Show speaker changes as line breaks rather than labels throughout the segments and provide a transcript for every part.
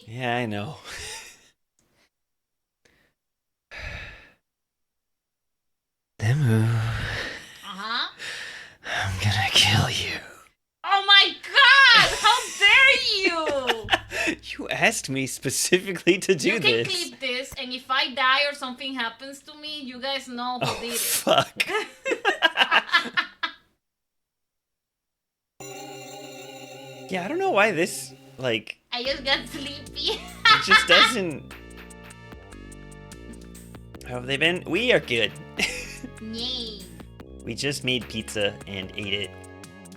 Yeah, I know. Demu,
Uh-huh.
I'm gonna kill you.
Oh my god! How dare you!
You asked me specifically to do
You can
this.
clip this, and if I die or something happens to me, you guys know who did it.
Fuck. Yeah, I don't know why this, like...
I just got sleepy.
It just doesn't... How have they been? We are good.
Yay.
We just made pizza and ate it,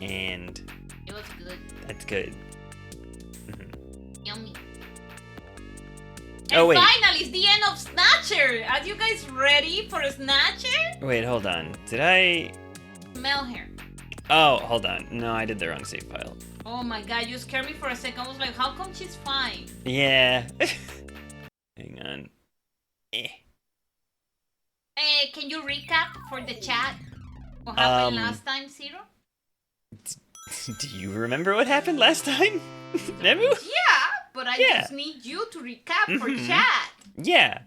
and...
It was good.
That's good.
Yummy.
Oh,
And
wait.
finally, it's the end of Snatcher. Are you guys ready for a Snatcher?
Wait, hold on. Did I...
Smell here.
Oh, hold on. No, I did the wrong save file.
Oh my god, you scared me for a second. I was like, how come she's fine?
Yeah. Hang on.
Hey, can you recap for the chat what happened last time, Zero?
Do you remember what happened last time? Nemu?
Yeah, but I
Yeah.
just need you to recap for chat.
Yeah.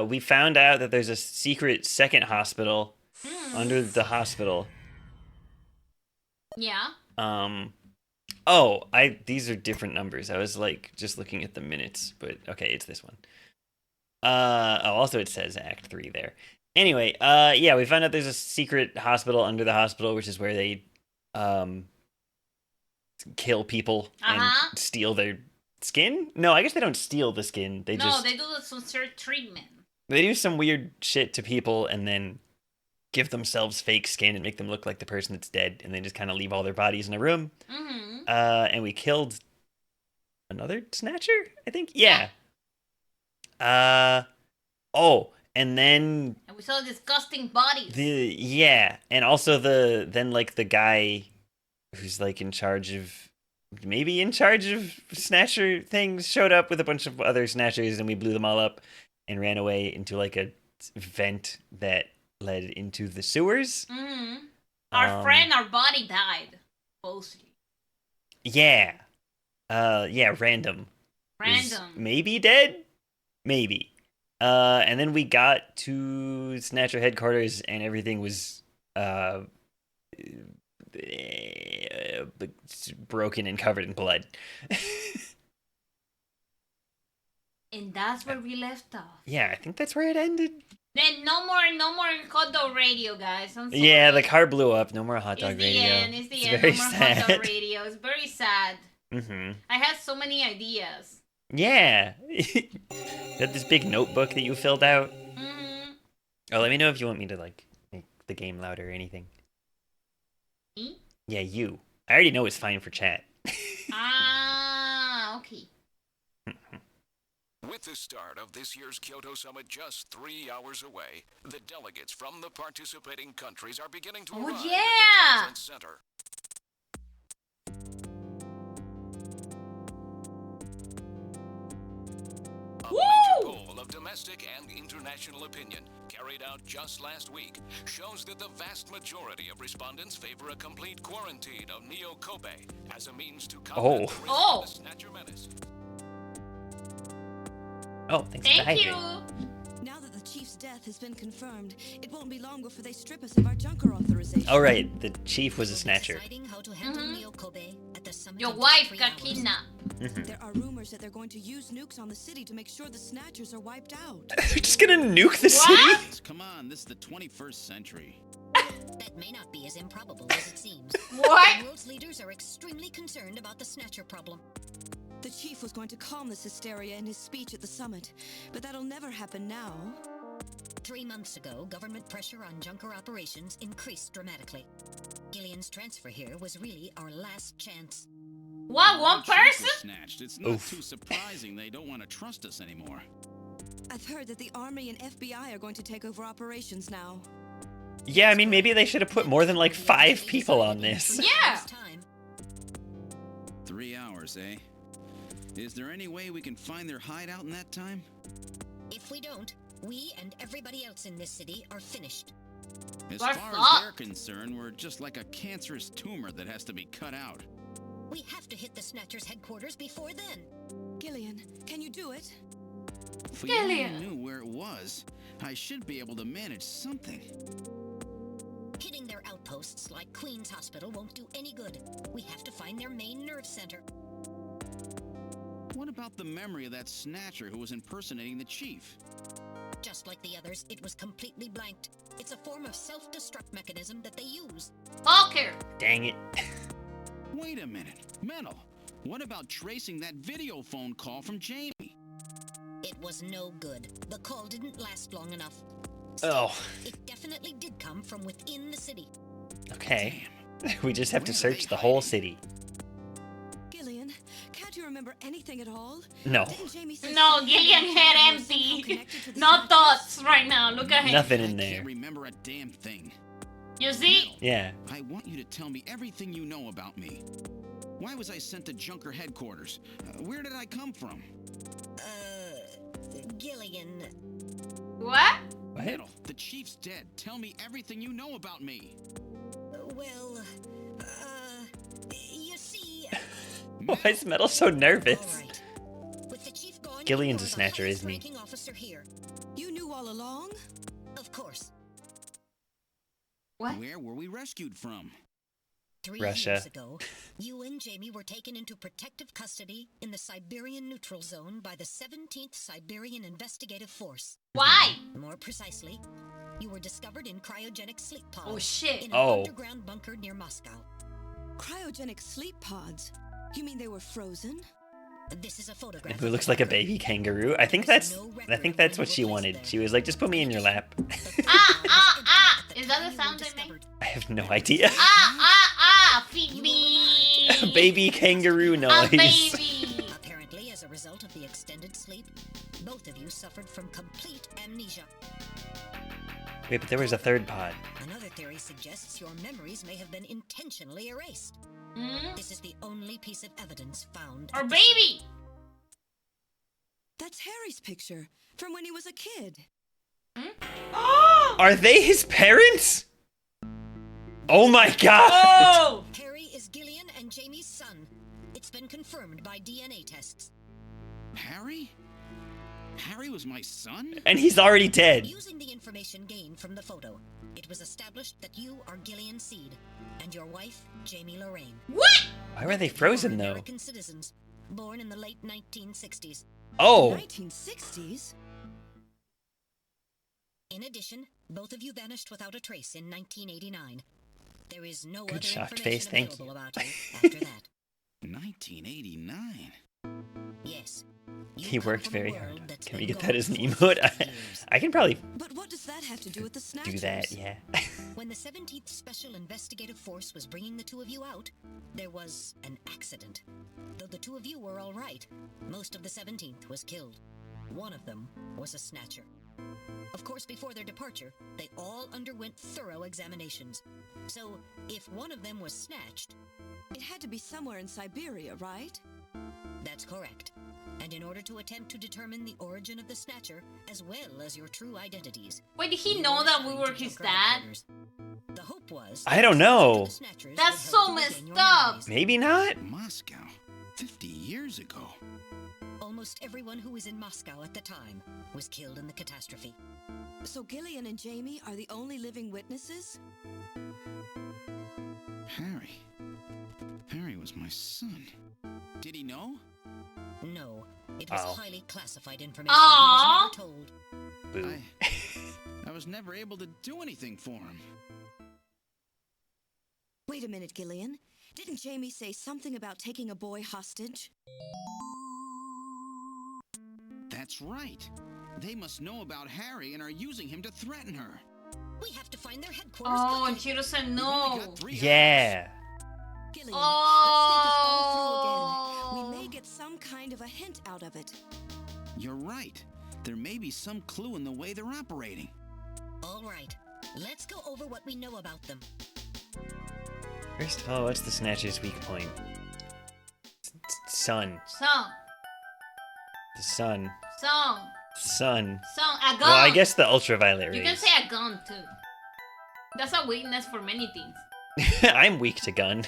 We found out that there's a secret second hospital under the hospital.
Yeah.
Oh, these are different numbers. I was like just looking at the minutes, but okay, it's this one. Also it says Act 3 there. Anyway, yeah, we found out there's a secret hospital under the hospital, which is where they kill people and steal their skin. No, I guess they don't steal the skin. They
do some sort of treatment.
They do some weird shit to people and then give themselves fake skin and make them look like the person that's dead, and then just kind of leave all their bodies in a room. And we killed another Snatcher, I think. Yeah. Oh, and then
we saw disgusting bodies.
And also the guy who's like in charge of Snatcher things showed up with a bunch of other Snatchers, and we blew them all up and ran away into like a vent that led into the sewers.
Our body died. Mostly.
Yeah. Random. Maybe dead? Maybe. And then we got to Snatcher headquarters, and everything was broken and covered in blood.
And that's where we left off.
Yeah, I think that's where it ended.
Then no more hot dog radio, guys.
Yeah, the car blew up. No more hot dog radio.
It's the end. No more hot dog radio. It's very sad. I had so many ideas.
Yeah. You had this big notebook that you filled out. Oh, let me know if you want me to like make the game louder or anything.
Me?
Yeah, you. I already know it's fine for chat.
Okay.
With the start of this year's Kyoto Summit just 3 hours away, the delegates from the participating countries are beginning to arrive at the conference center. A major poll of domestic and international opinion, carried out just last week, shows that the vast majority of respondents favor a complete quarantine of Neo Kobe as a means to combat the risk of the Snatcher menace.
Oh, thank
you.
Now that the chief's death has been confirmed, it won't be long before they strip us of our junker authorization.
All right, the chief was a Snatcher.
Your wife got kidnapped.
There are rumors that they're going to use nukes on the city to make sure the Snatchers are wiped out.
They're just gonna nuke the city?
Come on, this is the 21st century.
That may not be as improbable as it seems.
What?
The world's leaders are extremely concerned about the Snatcher problem.
The chief was going to calm this hysteria in his speech at the summit, but that'll never happen now.
3 months ago, government pressure on junker operations increased dramatically. Gillian's transfer here was really our last chance.
What, one person?
Snatched. It's not too surprising they don't want to trust us anymore.
I've heard that the Army and FBI are going to take over operations now.
Yeah, I mean, maybe they should have put more than like 5 people on this.
Yeah.
3 hours, eh? Is there any way we can find their hideout in that time?
If we don't, we and everybody else in this city are finished.
As far as they're concerned, we're just like a cancerous tumor that has to be cut out.
We have to hit the Snatcher's headquarters before then.
Gillian, can you do it?
If we only knew where it was, I should be able to manage something.
Hitting their outposts like Queen's Hospital won't do any good. We have to find their main nerve center.
What about the memory of that Snatcher who was impersonating the chief?
Just like the others, it was completely blanked. It's a form of self-destruct mechanism that they use.
Fucker!
Dang it.
Wait a minute. Metal, what about tracing that video phone call from Jamie?
It was no good. The call didn't last long enough.
Oh.
It definitely did come from within the city.
Okay. We just have to
Where are
search
they
the whole
hiding?
city.
Gillian, can't you remember anything at all?
No.
Didn't Jamie say
No,
something
Gillian
about
head
how you were somehow
empty.
connected to the
No
Snatchers?
thoughts right now. Look at him.
Nothing
I
in there.
can't remember a damn thing.
You see?
Yeah.
I want you to tell me everything you know about me. Why was I sent to Junker headquarters? Where did I come from?
Gillian,
What?
What?
Metal, the chief's dead. Tell me everything you know about me.
well, you see...
Why is Metal so nervous?
All right. With the chief gone,
Gillian's
you're
a
the
snatcher,
highest
isn't he?
ranking officer here.
You knew all along?
Of course.
What?
Where were we rescued from?
3
Russia.
years ago, you and Jamie were taken into protective custody in the Siberian Neutral Zone by the 17th Siberian Investigative Force.
Why?
More precisely, you were discovered in cryogenic sleep pods
Oh, shit.
in an
Oh.
underground bunker near Moscow.
Cryogenic sleep pods? You mean they were frozen?
This is a photograph.
Who looks like a baby kangaroo? I think that's what she wanted. She was like, just put me in your lap.
Ah! Is that the sound they make?
I have no idea.
Feed me!
Baby kangaroo
A
noise.
baby!
Apparently, as a result of the extended sleep, both of you suffered from complete amnesia.
Wait, but there was a third pod.
Another theory suggests your memories may have been intentionally erased.
Hmm?
This is the only piece of evidence found.
Or
at the
baby!
That's Harry's picture from when he was a kid.
Are they his parents? Oh my god!
Oh!
site. Harry is Gillian and Jamie's son. It's been confirmed by DNA tests.
Harry? Harry was my son?
And he's already dead.
Using the information gained from the photo, it was established that you are Gillian's seed, and your wife, Jamie Lorraine.
What?
Why were they
You are
frozen though?
American citizens, born in the late 1960s.
Oh,
1960s?
In addition, both of you vanished without a trace in 1989. There is no
Good
other
shocked
information
face, thank
available
you.
about you after that.
1989.
Yes. You
he
come
worked
from a
very
world
hard.
that's
Can we
been
get that
gone
as an
for
emote?
50 years.
I can probably
But what does that have to do with the Snatchers?
do that, yeah.
When the 17th Special Investigative Force was bringing the two of you out, there was an accident. Though the two of you were all right, most of the 17th was killed. One of them was a Snatcher. Of course, before their departure, they all underwent thorough examinations. So, if one of them was snatched,
It had to be somewhere in Siberia, right?
that's correct. And in order to attempt to determine the origin of the Snatcher, as well as your true identities,
Wait, did he
you
know
were
that we
assigned
were
to
his
Junker
dad?
headquarters. The hope was...
I don't know.
the Snatchers
That's
would help
so
you
messed
regain your
up.
memories.
Maybe not.
Moscow. 50 years ago.
Almost everyone who was in Moscow at the time was killed in the catastrophe.
So Gillian and Jamie are the only living witnesses?
Harry. Harry was my son. Did he know?
No, it was
Oh.
highly classified information he was
Aww.
never told.
Boo.
I was never able to do anything for him.
Wait a minute, Gillian. Didn't Jamie say something about taking a boy hostage?
That's right. They must know about Harry and are using him to threaten her.
We have to find their headquarters.
Oh, and
quickly.
she doesn't
We've only
know.
got 3
Yeah.
Gillian,
Oh.
let's think this all through again. We may get some kind of a hint out of it.
hours. You're right. There may be some clue in the way they're operating.
All right, let's go over what we know about them.
First of all, what's the Snatcher's weak point? Sun.
Song.
The sun.
Song.
Sun.
Song. A gun.
Well, I guess the ultraviolet
You
rays.
can say a gun too. That's a weakness for many things.
I'm weak to gun.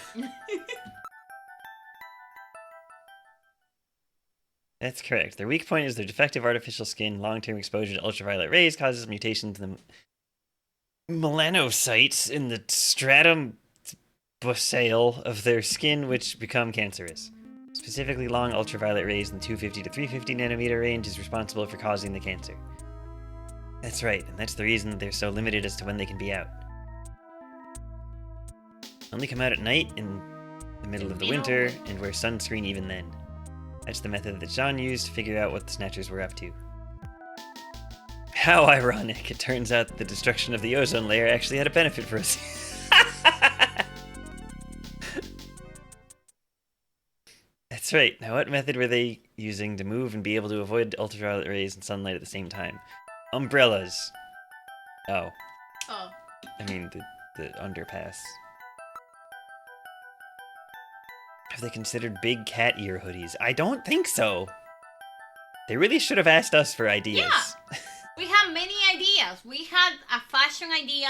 That's correct. Their weak point is their defective artificial skin. Long-term exposure to ultraviolet rays causes mutations in the melanocytes in the stratum basale of their skin, which become cancerous. Specifically, long ultraviolet rays in the 250 to 350 nanometer range is responsible for causing the cancer. That's right, and that's the reason they're so limited as to when they can be out. Only come out at night in the middle of the winter, and wear sunscreen even then. That's the method that John used to figure out what the Snatchers were up to. How ironic. It turns out that the destruction of the ozone layer actually had a benefit for us. That's right. Now, what method were they using to move and be able to avoid ultraviolet rays and sunlight at the same time? Umbrellas. Oh.
Oh.
I mean, the underpass. Have they considered big cat ear hoodies? I don't think so. They really should have asked us for ideas.
Yeah. We have many ideas. We had a fashion idea.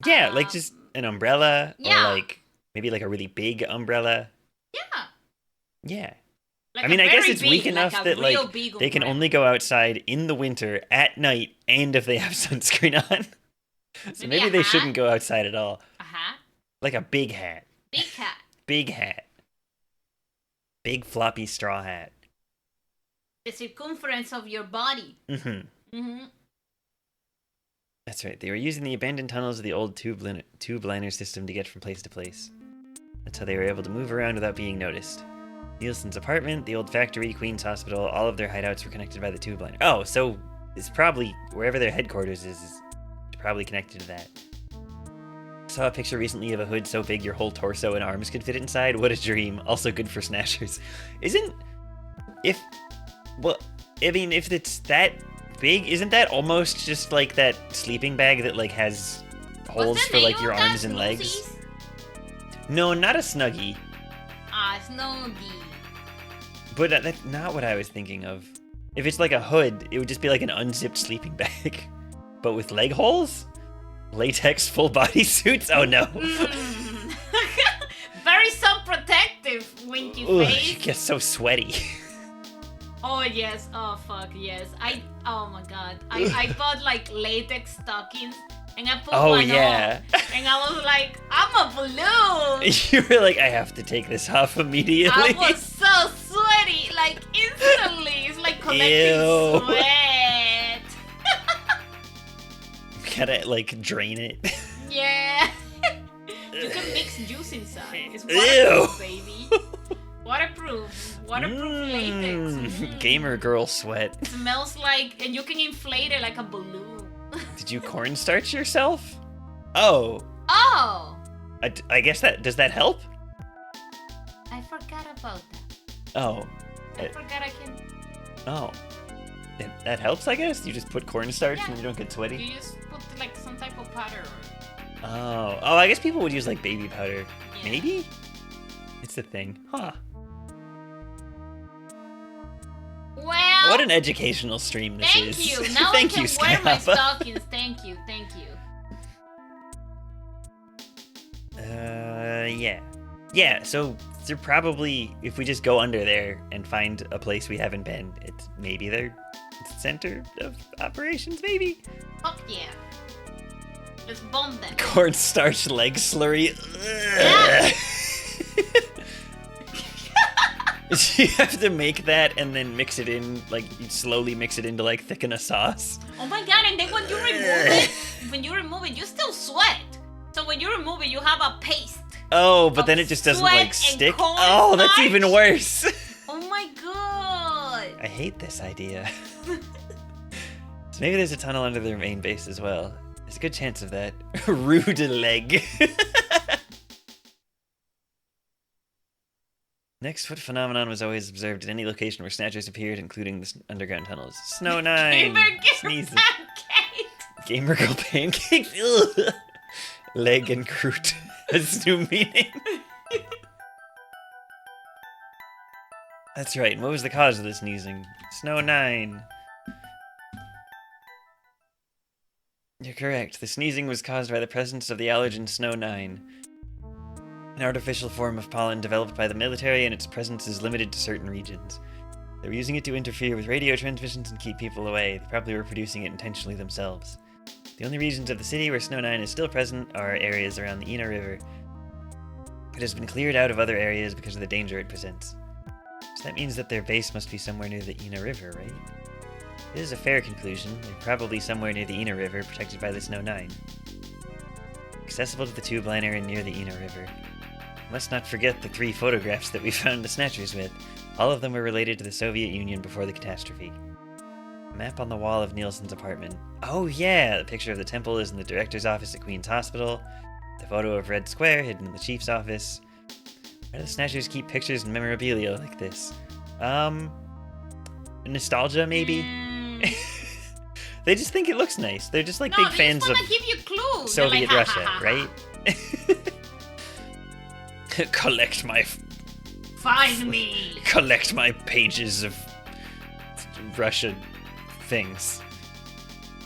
Yeah, like just an umbrella.
Yeah.
Or like, maybe like a really big umbrella.
Yeah.
Yeah.
Like
I mean, I guess it's
big,
weak enough that like they can only go outside in the winter at night and if they have sunscreen on. So maybe they shouldn't go outside at all.
A hat?
Like a big hat.
Big hat.
Big hat. Big floppy straw hat.
The circumference of your body.
Mm-hmm.
Mm-hmm.
That's right. They were using the abandoned tunnels of the old tube liner system to get from place to place. That's how they were able to move around without being noticed. Nielsen's apartment, the old factory, Queen's Hospital, all of their hideouts were connected by the tube liner. Oh, so it's probably, wherever their headquarters is probably connected to that. Saw a picture recently of a hood so big your whole torso and arms could fit inside. What a dream. Also good for snatchers. If it's that big, isn't that almost just like that sleeping bag that like has holes for like your arms and legs? No, not a Snuggie.
Snuggie.
But that's not what I was thinking of. If it's like a hood, it would just be like an unzipped sleeping bag. But with leg holes? Latex full body suits? Oh no.
Very self-protective, Winky face.
It gets so sweaty.
Oh yes, oh fuck yes. Oh my god. I bought like latex stockings and I put one on. And I was like, I'm a balloon.
You were like, I have to take this off immediately.
I was so sweaty, like instantly. It's like collecting sweat.
Gotta like drain it.
Yeah. You can mix juice inside. It's waterproof, baby. Waterproof latex.
Gamer girl sweat.
It smells like, and you can inflate it like a balloon.
Did you cornstarch yourself? Oh.
Oh.
I guess does that help?
I forgot about that.
Oh.
I forgot I can.
Oh. That helps, I guess? You just put cornstarch and you don't get sweaty?
You just put like some type of powder.
Oh, I guess people would use like baby powder. Yeah. Maybe? It's a thing. Huh.
Well,
what an educational stream this is.
Thank you. Now
Thank
I
you,
can wear my stockings. Thank you.
Yeah. Yeah, so they're probably, if we just go under there and find a place we haven't been, it's maybe their center of operations, maybe?
Fuck yeah. Let's bomb them.
Cornstarch leg slurry.
Yeah.
You have to make that and then mix it in, like, you slowly mix it into, like, thicken a sauce.
Oh my god, and then when you remove it, you still sweat. So when you remove it, you have a paste.
Oh, but then it just doesn't, like, stick? Oh, that's even worse.
Oh my god.
I hate this idea. So maybe there's a tunnel under their main base as well. There's a good chance of that. Rude leg. Next foot phenomenon was always observed at any location where snatchers appeared, including the underground tunnels. Snow 9. Sneezing. Gamer girl pancakes. Ugh. Leg and croot has new meaning. That's right. And what was the cause of the sneezing? Snow 9. You're correct. The sneezing was caused by the presence of the allergen Snow 9. An artificial form of pollen developed by the military, and its presence is limited to certain regions. They were using it to interfere with radio transmissions and keep people away. They probably were producing it intentionally themselves. The only regions of the city where Snow 9 is still present are areas around the Ina River. It has been cleared out of other areas because of the danger it presents. So that means that their base must be somewhere near the Ina River, right? This is a fair conclusion. They're probably somewhere near the Ina River, protected by the Snow 9. Accessible to the tube liner and near the Ina River. Let's not forget the 3 photographs that we found the Snatchers with. All of them were related to the Soviet Union before the catastrophe. A map on the wall of Nielsen's apartment. Oh yeah! The picture of the temple is in the director's office at Queen's Hospital. The photo of Red Square hidden in the chief's office. Why do the Snatchers keep pictures and memorabilia like this? Nostalgia, maybe? They just think it looks nice. They're just like big fans of
give you clues.
Soviet
like,
Russia, right? Collect my...
Find me!
Collect my pages of Russia things.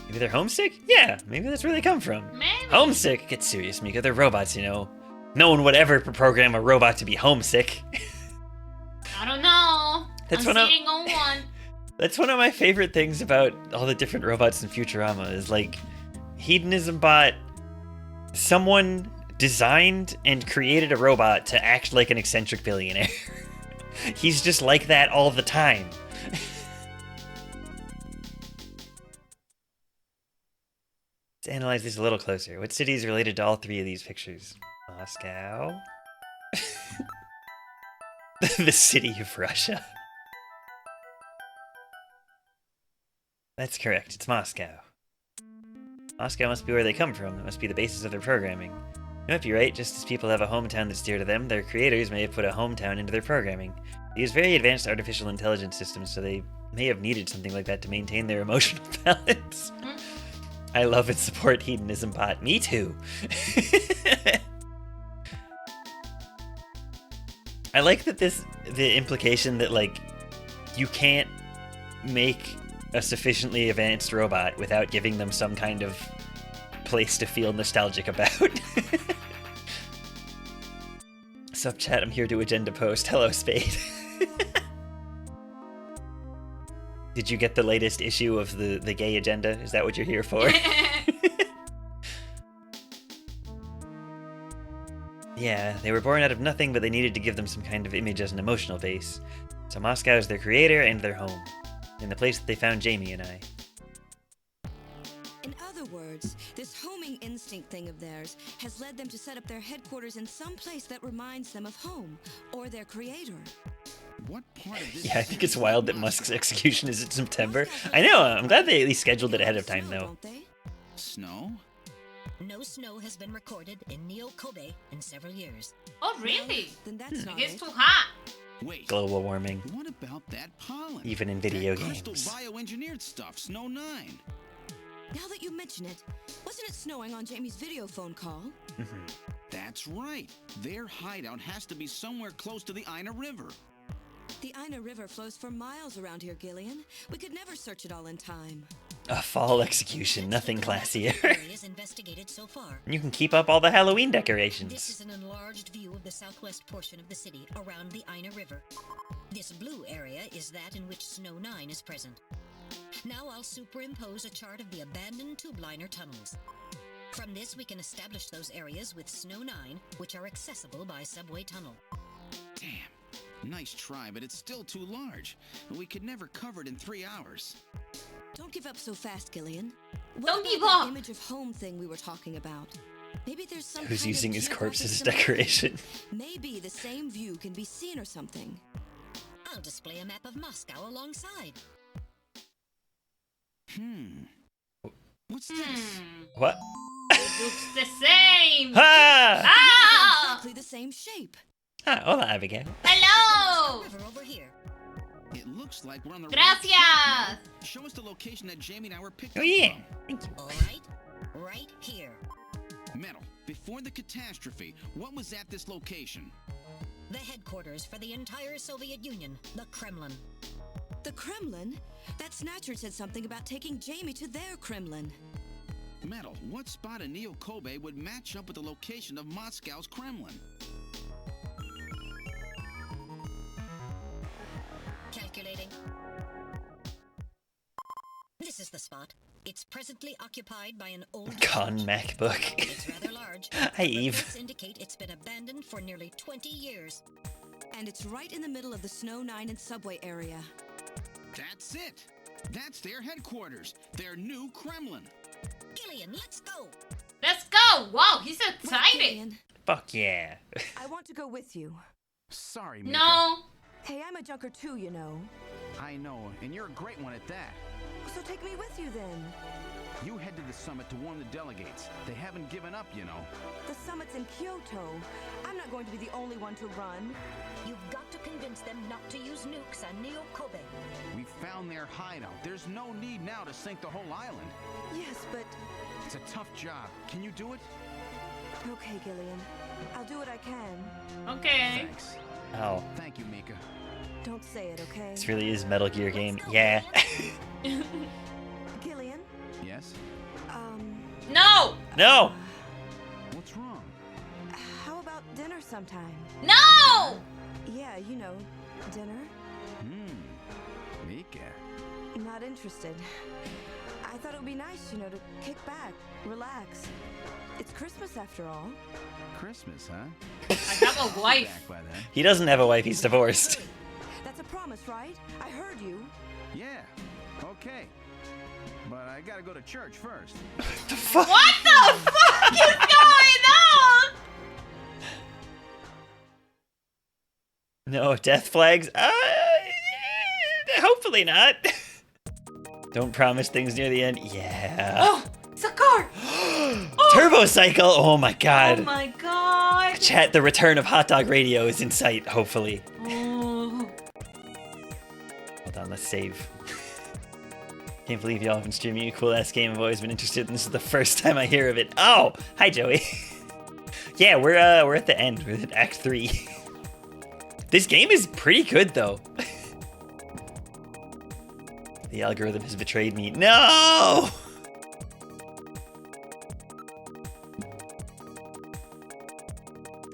Maybe they're homesick? Yeah, maybe that's where they come from.
Maybe.
Homesick? Get serious, Mika. They're robots, you know. No one would ever program a robot to be homesick.
I don't know. I'm sitting on one.
That's one of my favorite things about all the different robots in Futurama is like Hedonism Bot. Someone designed and created a robot to act like an eccentric billionaire. He's just like that all the time. Let's analyze this a little closer. What city is related to all 3 of these pictures? Moscow. The city of Russia. That's correct, it's Moscow. Moscow must be where they come from. It must be the basis of their programming. You might be right, just as people have a hometown that's dear to them, their creators may have put a hometown into their programming. They use very advanced artificial intelligence systems, so they may have needed something like that to maintain their emotional balance. I love and support Hedonism Bot. Me too. I like that the implication that, like, you can't make a sufficiently advanced robot without giving them some kind of place to feel nostalgic about. Sup chat, I'm here to agenda post. Hello, Spade. Did you get the latest issue of the gay agenda? Is that what you're here for? Yeah, they were born out of nothing, but they needed to give them some kind of image as an emotional base. So Moscow is their creator and their home. In the place that they found Jamie and I.
In other words, this homing instinct thing of theirs has led them to set up their headquarters in some place that reminds them of home, or their creator.
What part of this?
Yeah, I think it's wild that Musk's execution is in September. I know, I'm glad they at least scheduled it ahead of time, though.
Snow?
No snow has been recorded in Neo Kobe in several years.
Oh, really?
Then that's not
It's
it.
too hot.
Wait.
Global warming.
What about that pollen?
Even in video
that
games.
crystal bioengineered stuff, Snow 9.
Now that you mention it, wasn't it snowing on Jamie's video phone call?
That's right. Their hideout has to be somewhere close to the Ina River.
The Ina River flows for miles around here, Gillian. We could never search it all in time.
A fall execution, nothing classier.
Areas investigated so far.
You can keep up all the Halloween
This
decorations.
is an enlarged view of the southwest portion of the city around the Ina River. This blue area is that in which Snow 9 is present. Now I'll superimpose a chart of the abandoned tube liner tunnels. From this, we can establish those areas with Snow 9, which are accessible by subway tunnel.
Damn. Nice try, but it's still too large. We could never cover it in 3 hours.
Don't give up so fast, Gillian. What
Don't
about
give
that
up.
image of home thing we were talking about? Maybe there's some
Who's
kind
using
of
his corpse as a
geographic
decoration?
similarity. Maybe the same view can be seen or something.
I'll display a map of Moscow alongside.
What's this?
What?
Looks the same.
Ah!
Ah!
Exactly the same shape.
Ah, hola, Abigail.
Hello.
River over here.
It looks like we're on the
Gracias.
right track. Show us the location that Jamie and I were picked
Oh
up
yeah.
from.
Thank you.
All right here.
Metal, before the catastrophe, what was at this location?
The headquarters for the entire Soviet Union, the Kremlin.
The Kremlin? That Snatcher said something about taking Jamie to their Kremlin.
Metal, what spot in Neo Kobe would match up with the location of Moscow's Kremlin?
Calculating. This is the spot. It's presently occupied by an old
Con MacBook.
It's rather large.
Hi, Eve.
Reports indicate it's been abandoned for nearly 20 years.
And it's right in the middle of the Snow 9 and subway area.
That's it. That's their headquarters. Their new Kremlin.
Gillian, let's go.
Let's go! Wow, he's
Wait,
excited.
Gillian,
Fuck yeah.
I want to go with you.
Sorry, Mika.
No.
Hey, I'm a junker too, you know.
I know, and you're a great one at that.
So take me with you then.
You head to the summit to warn the delegates. They haven't given up, you know.
The summit's in Kyoto. I'm not going to be the only one to run.
You've got to convince them not to use nukes on Neo Kobe.
We found their hideout. There's no need now to sink the whole island.
Yes, but...
It's a tough job. Can you do it?
Okay, Gillian. I'll do what I can.
Okay.
Thanks.
Oh,
Thank you, Mika.
Don't say it, okay?
this really is Metal Gear game. Yeah.
Gillian?
Yes?
No!
No!
What's wrong?
How about dinner sometime?
No!
Yeah, you know, dinner.
Mika.
Not interested. I thought it would be nice, you know, to kick back, relax. It's Christmas after all.
Christmas, huh?
I have a wife.
Back by then.
He doesn't have a wife, he's divorced.
That's a promise, right? I heard you.
Yeah. Okay. But I gotta go to church first.
The fuck?
What the fuck is going on?
No death flags? Hopefully not. Don't promise things near the end. Yeah.
Oh, it's a car.
Turbo cycle. Oh my god.
Oh my god.
Chat, the return of Hot Dog Radio is in sight, hopefully.
Oh.
Hold on, let's save. Can't believe y'all have been streaming a cool ass game. I've always been interested, and this is the first time I hear of it. Oh, hi Joey. Yeah, we're at the end. We're at Act 3. This game is pretty good though. The algorithm has betrayed me. No!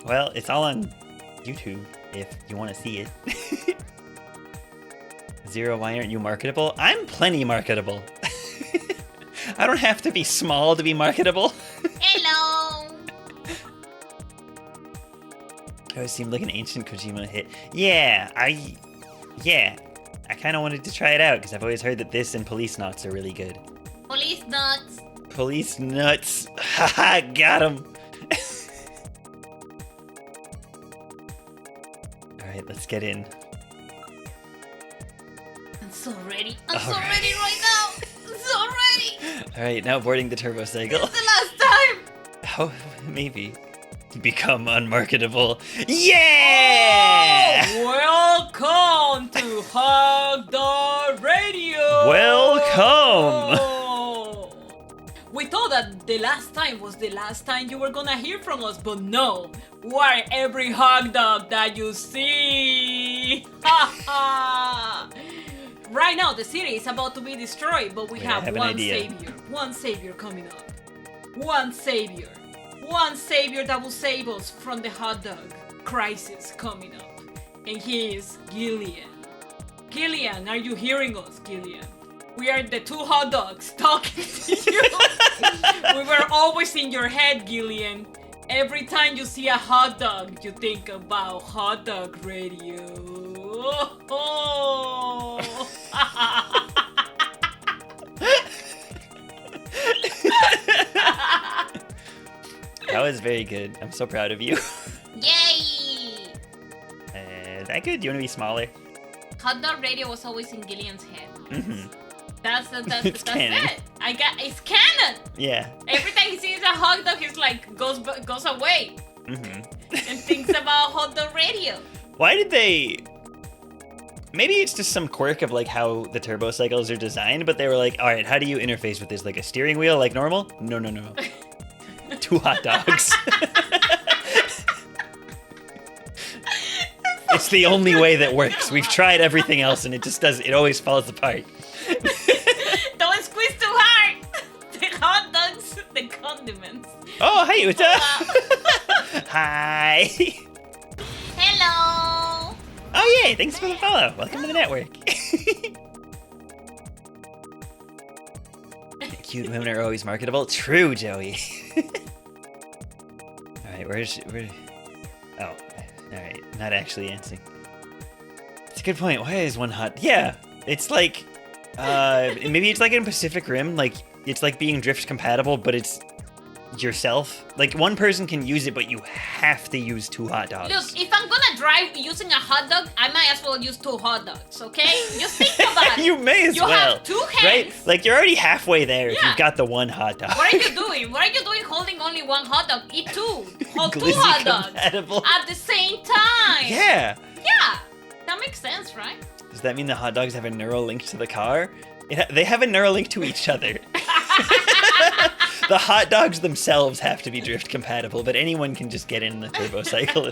Well, it's all on YouTube if you want to see it. Zero, why aren't you marketable? I'm plenty marketable. I don't have to be small to be marketable.
Hello.
It always seemed like an ancient Kojima hit. Yeah, I kind of wanted to try it out because I've always heard that this and Police Knots are really good.
Police nuts.
Police Nuts. Haha, got him. Alright, let's get in.
I'm so ready. I'm so
Alright.
ready right now. I'm so ready.
Alright, now boarding the turbo cycle.
It's the last time.
Oh, maybe. Become unmarketable. Yeah!
Welcome to Hug the Radio.
Welcome.
We thought that the last time was the last time you were gonna hear from us, but no. We're every hot dog that you see. Ha ha! Right now, the city is about to be destroyed, but we
Wait, I
have
have an
one
idea.
savior. One savior coming up. One savior. One savior that will save us from the hot dog crisis coming up. And he is Gillian. Gillian, are you hearing us, Gillian? We are the two hot dogs talking to you. We were always in your head, Gillian. Every time you see a hot dog, you think about Hot Dog Radio. Oh.
That was very good. I'm so proud of you.
Yay!
Is that good? Do you want to be smaller?
Hot Dog Radio was always in Gillian's head.
Mm-hmm.
That's
It's canon.
it. It's canon.
Yeah.
Every time he sees a hot dog, he's like goes away
Mm-hmm.
and thinks about Hot Dog Radio.
Why did they... Maybe it's just some quirk of like how the turbo cycles are designed, but they were like, all right, how do you interface with this? Like a steering wheel like normal? No. Two hot dogs. It's the only way that works. We've tried everything else and it always falls apart.
Don't squeeze too hard. The hot dogs, the condiments.
Oh, hey, Uta. Hi.
Hello.
Oh Hey, thanks for the follow. Welcome to the network. Cute women are always marketable. True, Joey. Alright, where's... Oh, alright. Not actually answering. It's a good point. Why is one hot... Yeah, it's like... maybe it's like in Pacific Rim, like, it's like being drift compatible, but it's yourself. Like, one person can use it, but you have to use 2 hot dogs.
Look, if I'm gonna drive using a hot dog, I might as well use 2 hot dogs, okay? Just think about it.
You may as well.
You have 2 hands.
Right? Like, you're already halfway there if
Yeah.
you've got the 1 hot dog.
What are you doing? What are you doing holding only 1 hot dog? Eat 2. Hold 2
Glizzy
hot dogs
compatible.
at the same time.
Yeah.
Yeah. That makes sense, right?
Does that mean the hot dogs have a neural link to the car? They have a neural link to each other. The hot dogs themselves have to be drift compatible, but anyone can just get in the turbo cycle.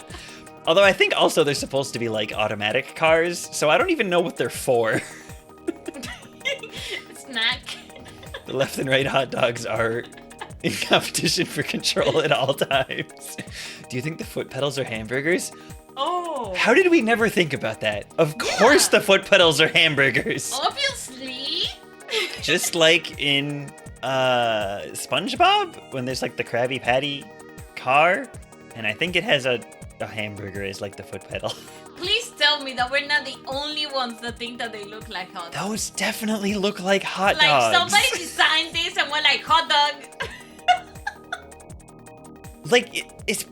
Although I think also they're supposed to be like automatic cars, so I don't even know what they're for.
Snack.
The left and right hot dogs are in competition for control at all times. Do you think the foot pedals are hamburgers?
Oh.
How did we never think about that? Of course the foot pedals are hamburgers.
Obviously.
Just like in SpongeBob, when there's like the Krabby Patty car, and I think it has a hamburger as like the foot pedal.
Please tell me that we're not the only ones that think that they look like hot dogs.
Those definitely look like hot
Like
dogs.
somebody designed this and we're like, hot dog.
Like, it's...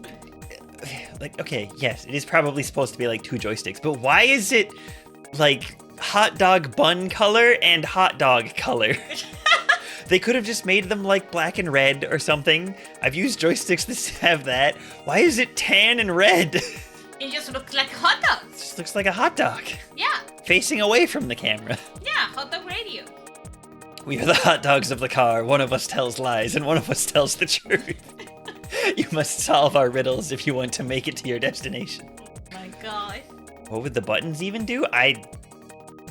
Like, okay, yes, it is probably supposed to be like 2 joysticks, but why is it like hot dog bun color and hot dog color? They could have just made them like black and red or something. I've used joysticks that have that. Why is it tan and red?
It just looks like hot
It
dogs.
just looks like a hot dog.
Yeah.
Facing away from the camera.
Yeah, hot dog radio.
We are the hot dogs of the car. One of us tells lies and one of us tells the truth. You must solve our riddles if you want to make it to your destination.
Oh my god.
What would the buttons even do? I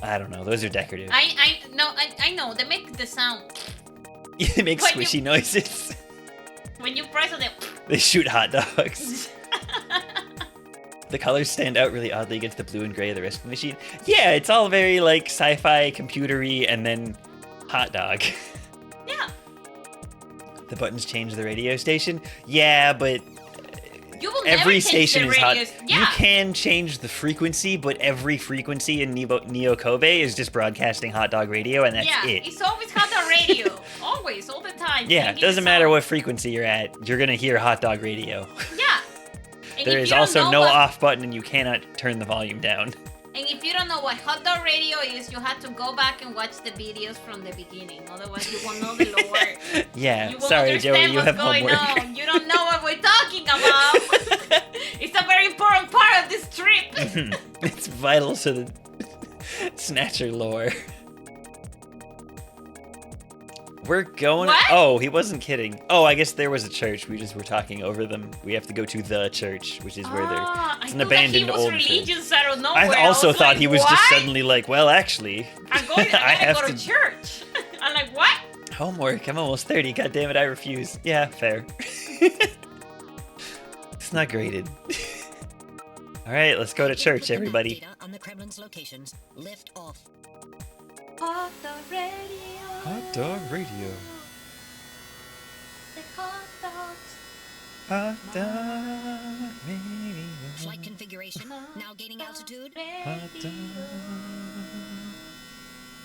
don't know. Those are decorative.
I know. They make the sound.
They make
When
squishy noises.
When you press on it.
They shoot hot dogs. The colors stand out really oddly against the blue and gray of the rest of the machine. Yeah, it's all very like sci-fi, computery, and then hot dog.
Yeah.
The buttons change the radio station. Yeah, but
You will
every
never change
station
the
is hot.
radios.
You
Yeah.
can change the frequency, but every frequency in Neo Kobe is just broadcasting hot dog radio, and that's
Yeah,
it.
it's always hot dog radio. Always, all the time.
Yeah,
Singing
it doesn't
the
matter
song.
what frequency you're at, you're gonna hear hot dog radio.
Yeah. And
There
if
is
you don't
also
know
no
what-
off button, and you cannot turn the volume down.
And if you don't know what hot dog radio is, you have to go back and watch the videos from the beginning. Otherwise, you won't know the lore.
Yeah,
You won't
sorry,
understand
Joey, you
what's
have
going
homework.
on. You don't know what we're talking about. It's a very important part of this trip.
It's vital to the Snatcher lore. We're going.
What?
Oh, he wasn't kidding. Oh, I guess there was a church. We just were talking over them. We have to go to the church, which is where they're. It's an abandoned
I
old
thought he was
church.
religious out of nowhere.
I also
was
thought
like,
he was
what?
just suddenly like, well, actually,
I'm going. I
have
gotta go to church. I'm like, what?
homework. I'm almost 30. God damn it, I refuse. Yeah, fair. It's not graded. All right, let's go to church, everybody.
Data on the Kremlin's locations. Lift off.
Hot dog radio.
Hot dog radio.
The hot dogs.
Hot dog radio.
Flight configuration. Now gaining altitude.
Hot dog.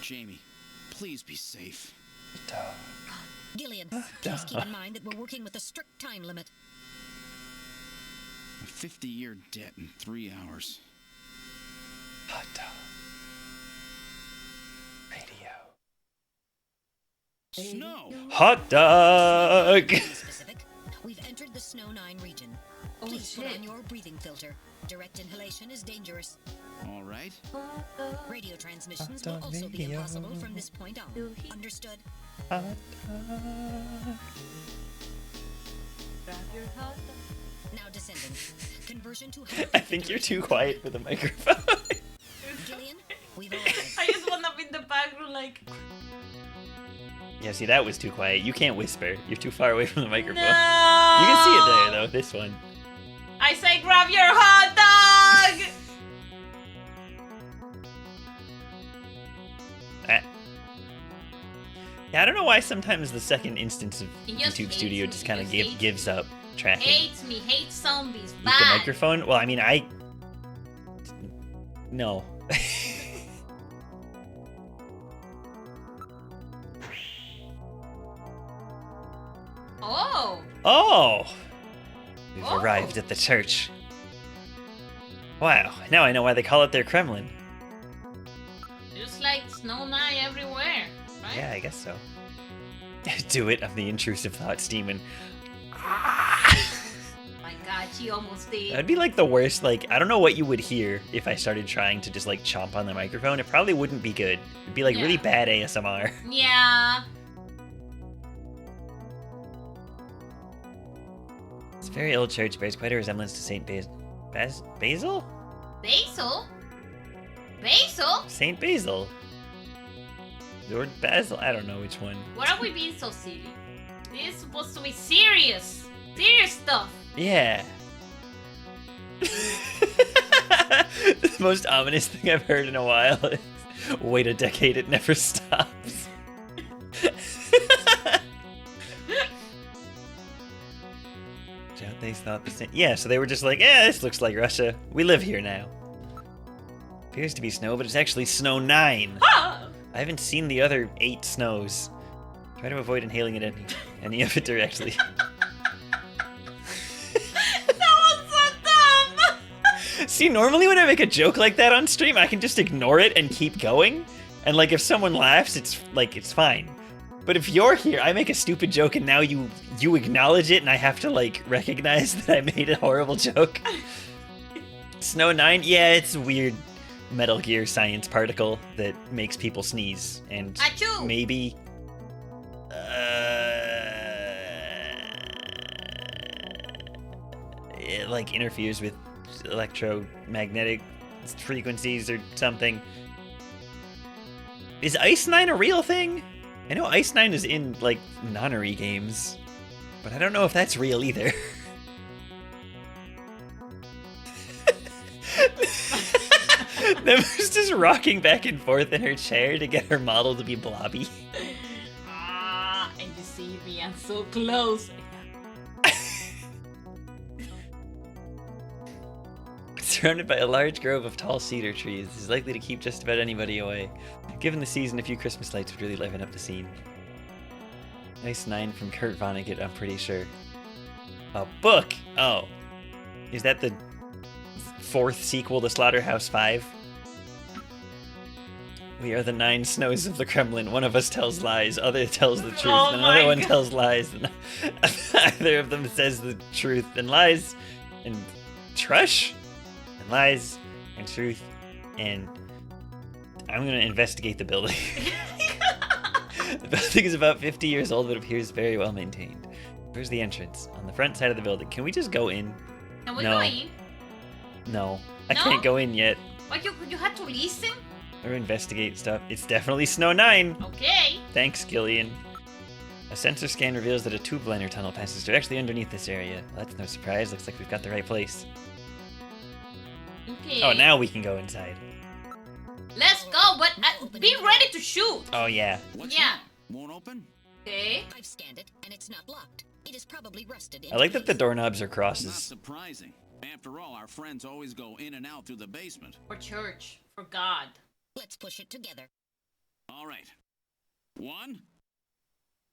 Jamie, please be safe.
Gillian, please keep in mind that we're working with a strict time limit.
A 50-year debt in 3 hours.
Hot dog radio.
Snow!
Hot dog.
Specific. We've entered the Snow 9 region.
Oh,
Please put
shit.
on your breathing filter. Direct inhalation is dangerous.
All right.
Radio transmissions
Hot
will
dog
also be
radio.
impossible from this point on. Understood?
Hot dog.
Grab your hot dog.
Now descending. Conversion to
I think you're too quiet for the microphone.
Gillian, we've arrived.
I just want to be in the background like.
Yeah, see, that was too quiet. You can't whisper. You're too far away from the microphone.
No.
You can see it there, though. This one.
I say grab your hot dog.
Yeah, I don't know why sometimes the second instance of
It just
YouTube
hates
Studio
me.
just kind of
It just
gives up tracking.
Hates me. Hates zombies.
Eat the
Bad.
microphone? Well, I mean, no.
Oh.
Oh! We've
Oh.
arrived at the church. Wow, now I know why they call it their Kremlin.
Just like Snow Knight everywhere, right?
Yeah, I guess so. Do it, I'm the intrusive thoughts demon.
My God, she almost did.
That'd be like the worst, like, I don't know what you would hear if I started trying to just like chomp on the microphone. It probably wouldn't be good. It'd be like really
Yeah.
bad ASMR.
Yeah.
It's a very old church, bears quite a resemblance to St. Basil?
Basil? Basil?
St. Basil. Lord Basil? I don't know which one.
What are we being so silly? This is supposed to be serious. Serious stuff.
Yeah. The most ominous thing I've heard in a while is, wait a decade, it never stops. They thought the same. Yeah, so they were just like, this looks like Russia. We live here now. Appears to be snow, but it's actually Snow 9.
Ah!
I haven't seen the other 8 snows. Try to avoid inhaling it any of it directly.
That was so dumb!
See, normally when I make a joke like that on stream, I can just ignore it and keep going. And like if someone laughs, it's fine. But if you're here, I make a stupid joke and now you acknowledge it and I have to like recognize that I made a horrible joke. Snow 9? Yeah, it's a weird Metal Gear science particle that makes people sneeze and
Achoo!
maybe it like interferes with electromagnetic frequencies or something. Is Ice 9 a real thing? I know Ice 9 is in, like, nonary games, but I don't know if that's real either. Never's just rocking back and forth in her chair to get her model to be blobby.
Ah, and you see me, I'm so close.
Surrounded by a large grove of tall cedar trees, this is likely to keep just about anybody away. Given the season, a few Christmas lights would really liven up the scene. Ice 9 from Kurt Vonnegut, I'm pretty sure. A book? Oh. Is that the 4th sequel to Slaughterhouse 5? We are the 9 snows of the Kremlin. One of us tells lies, other tells the truth,
Oh
and
my
another one
God.
tells lies. And either of them says the truth and lies, and trush, and lies, and truth, and I'm gonna investigate the building. The building is about 50 years old, but appears very well maintained. Where's the entrance? On the front side of the building. Can we just go in?
Can we
No.
go in?
No. I
No?
can't go in yet.
But you had to listen?
Or investigate stuff. It's definitely Snow 9!
Okay.
Thanks, Gillian. A sensor scan reveals that a tube liner tunnel passes directly underneath this area. Well, that's no surprise. Looks like we've got the right place.
Okay.
Oh, now we can go inside.
Let's go, but be ready to shoot.
Oh, yeah.
What's
Yeah.
wrong? Won't open?
Okay.
I've scanned it, and it's not locked. It is probably rusted.
I like that the
into
doorknobs are
Not
crosses.
surprising. After all, our friends always go in and out through the basement.
For church. For God.
pieces. Let's push it together.
All right. 1,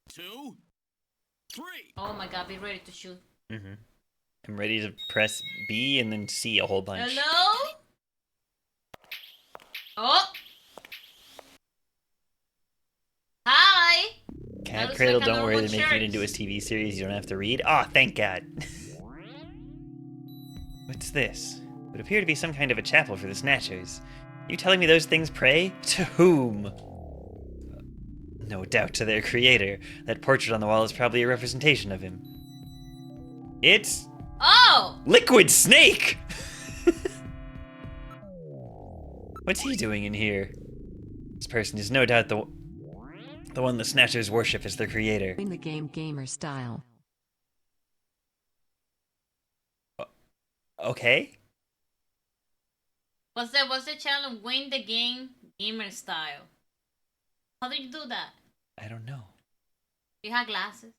2, 3.
Oh my God, be ready to shoot.
Mm-hmm. I'm ready to press B and then C a whole bunch.
Hello? Oh. Hi.
Cat
looks
Cradle,
like a
don't worry,
normal
they're making it
church.
into a TV series. You don't have to read. Ah, thank God. What's this? It would appear to be some kind of a chapel for the Snatchers. You telling me those things pray? To whom? No doubt to their creator. That portrait on the wall is probably a representation of him. It's
Oh.
Liquid Snake! What's he doing in here? This person is no doubt the one the Snatchers worship as their creator.
In the game gamer style.
Okay?
What's the channel? Win the game gamer style. How do you do that?
I don't know.
You have glasses.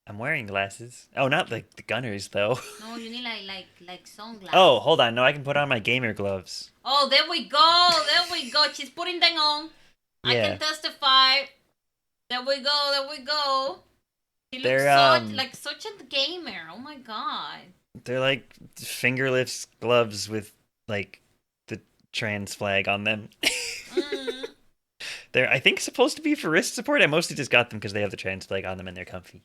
I'm wearing glasses. Oh, not like the gunners though.
No, you need like sunglasses.
Oh, hold on. No, I can put on my gamer gloves.
Oh, there we go. There we go. She's putting them on.
Yeah.
I can testify. There we go. There we go. She looks
They're,
like such a gamer. Oh my god.
They're like fingerless gloves with like the trans flag on them.
Mm.
They're, I think, supposed to be for wrist support. I mostly just got them because they have the trans flag on them and they're comfy.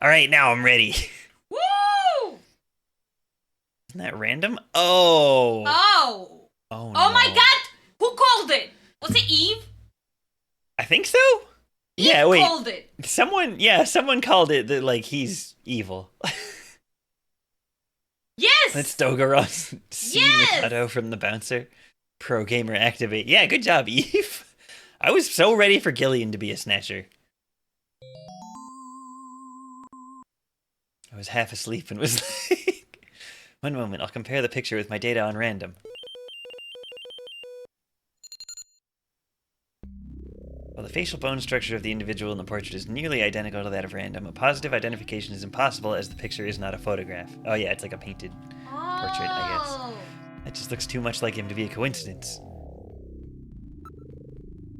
All right, now I'm ready.
Woo!
Isn't that random? Oh.
Oh.
Oh,
Oh
no.
my god! Who called it? Was it Eve?
I think so.
Eve
Yeah, wait.
called it.
Someone called it that, like, he's evil.
Yes!
That's Dogoron's C
Yes!
Mikado from the bouncer. Pro gamer activate. Yeah, good job, Eve. I was so ready for Gillian to be a snatcher. I was half asleep and was like, one moment, I'll compare the picture with my data on random. While the facial bone structure of the individual in the portrait is nearly identical to that of random, a positive identification is impossible as the picture is not a photograph. Oh yeah, it's like a painted portrait, I guess. That just looks too much like him to be a coincidence.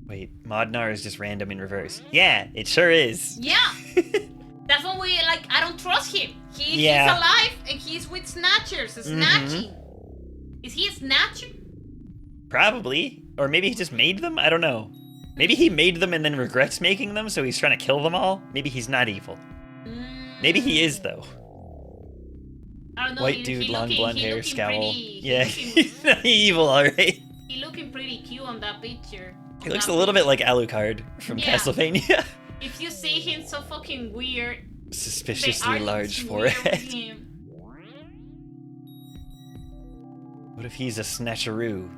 Wait, Modnar is just random in reverse. Yeah, it sure is.
Yeah. That's when we, like, I don't trust him. He's
Yeah.
alive and he's with snatchers, snatching. Is he a snatcher?
Probably. Or maybe he just made them? I don't know. Maybe he made them and then regrets making them, so he's trying to kill them all? Maybe he's not evil. Maybe he is, though.
I don't know.
White
he
dude, long
looking-
blonde
he
hair,
looking
scowl.
pretty-
Yeah,
he
he's not evil, alright.
He looking pretty cute on that picture.
He looks a little bit like Alucard from
Yeah.
Castlevania.
If you see him so fucking weird,
Suspiciously
the
large
art looks weird
forehead.
with him.
What if he's a snatcheroo?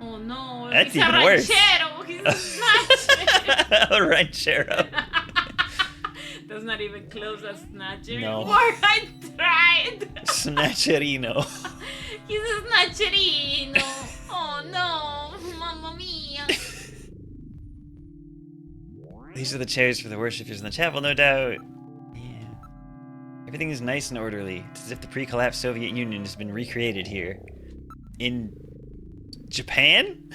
Oh no,
That's
he's
even
a
worse.
ranchero. He's a snatcher.
A ranchero.
That's not even close as snatcher.
No.
Or I tried.
Snatcherino.
He's a snatcherino. Oh no, mamma mia.
These are the chairs for the worshippers in the chapel, no doubt. Yeah. Everything is nice and orderly. It's as if the pre-collapsed Soviet Union has been recreated here. In Japan?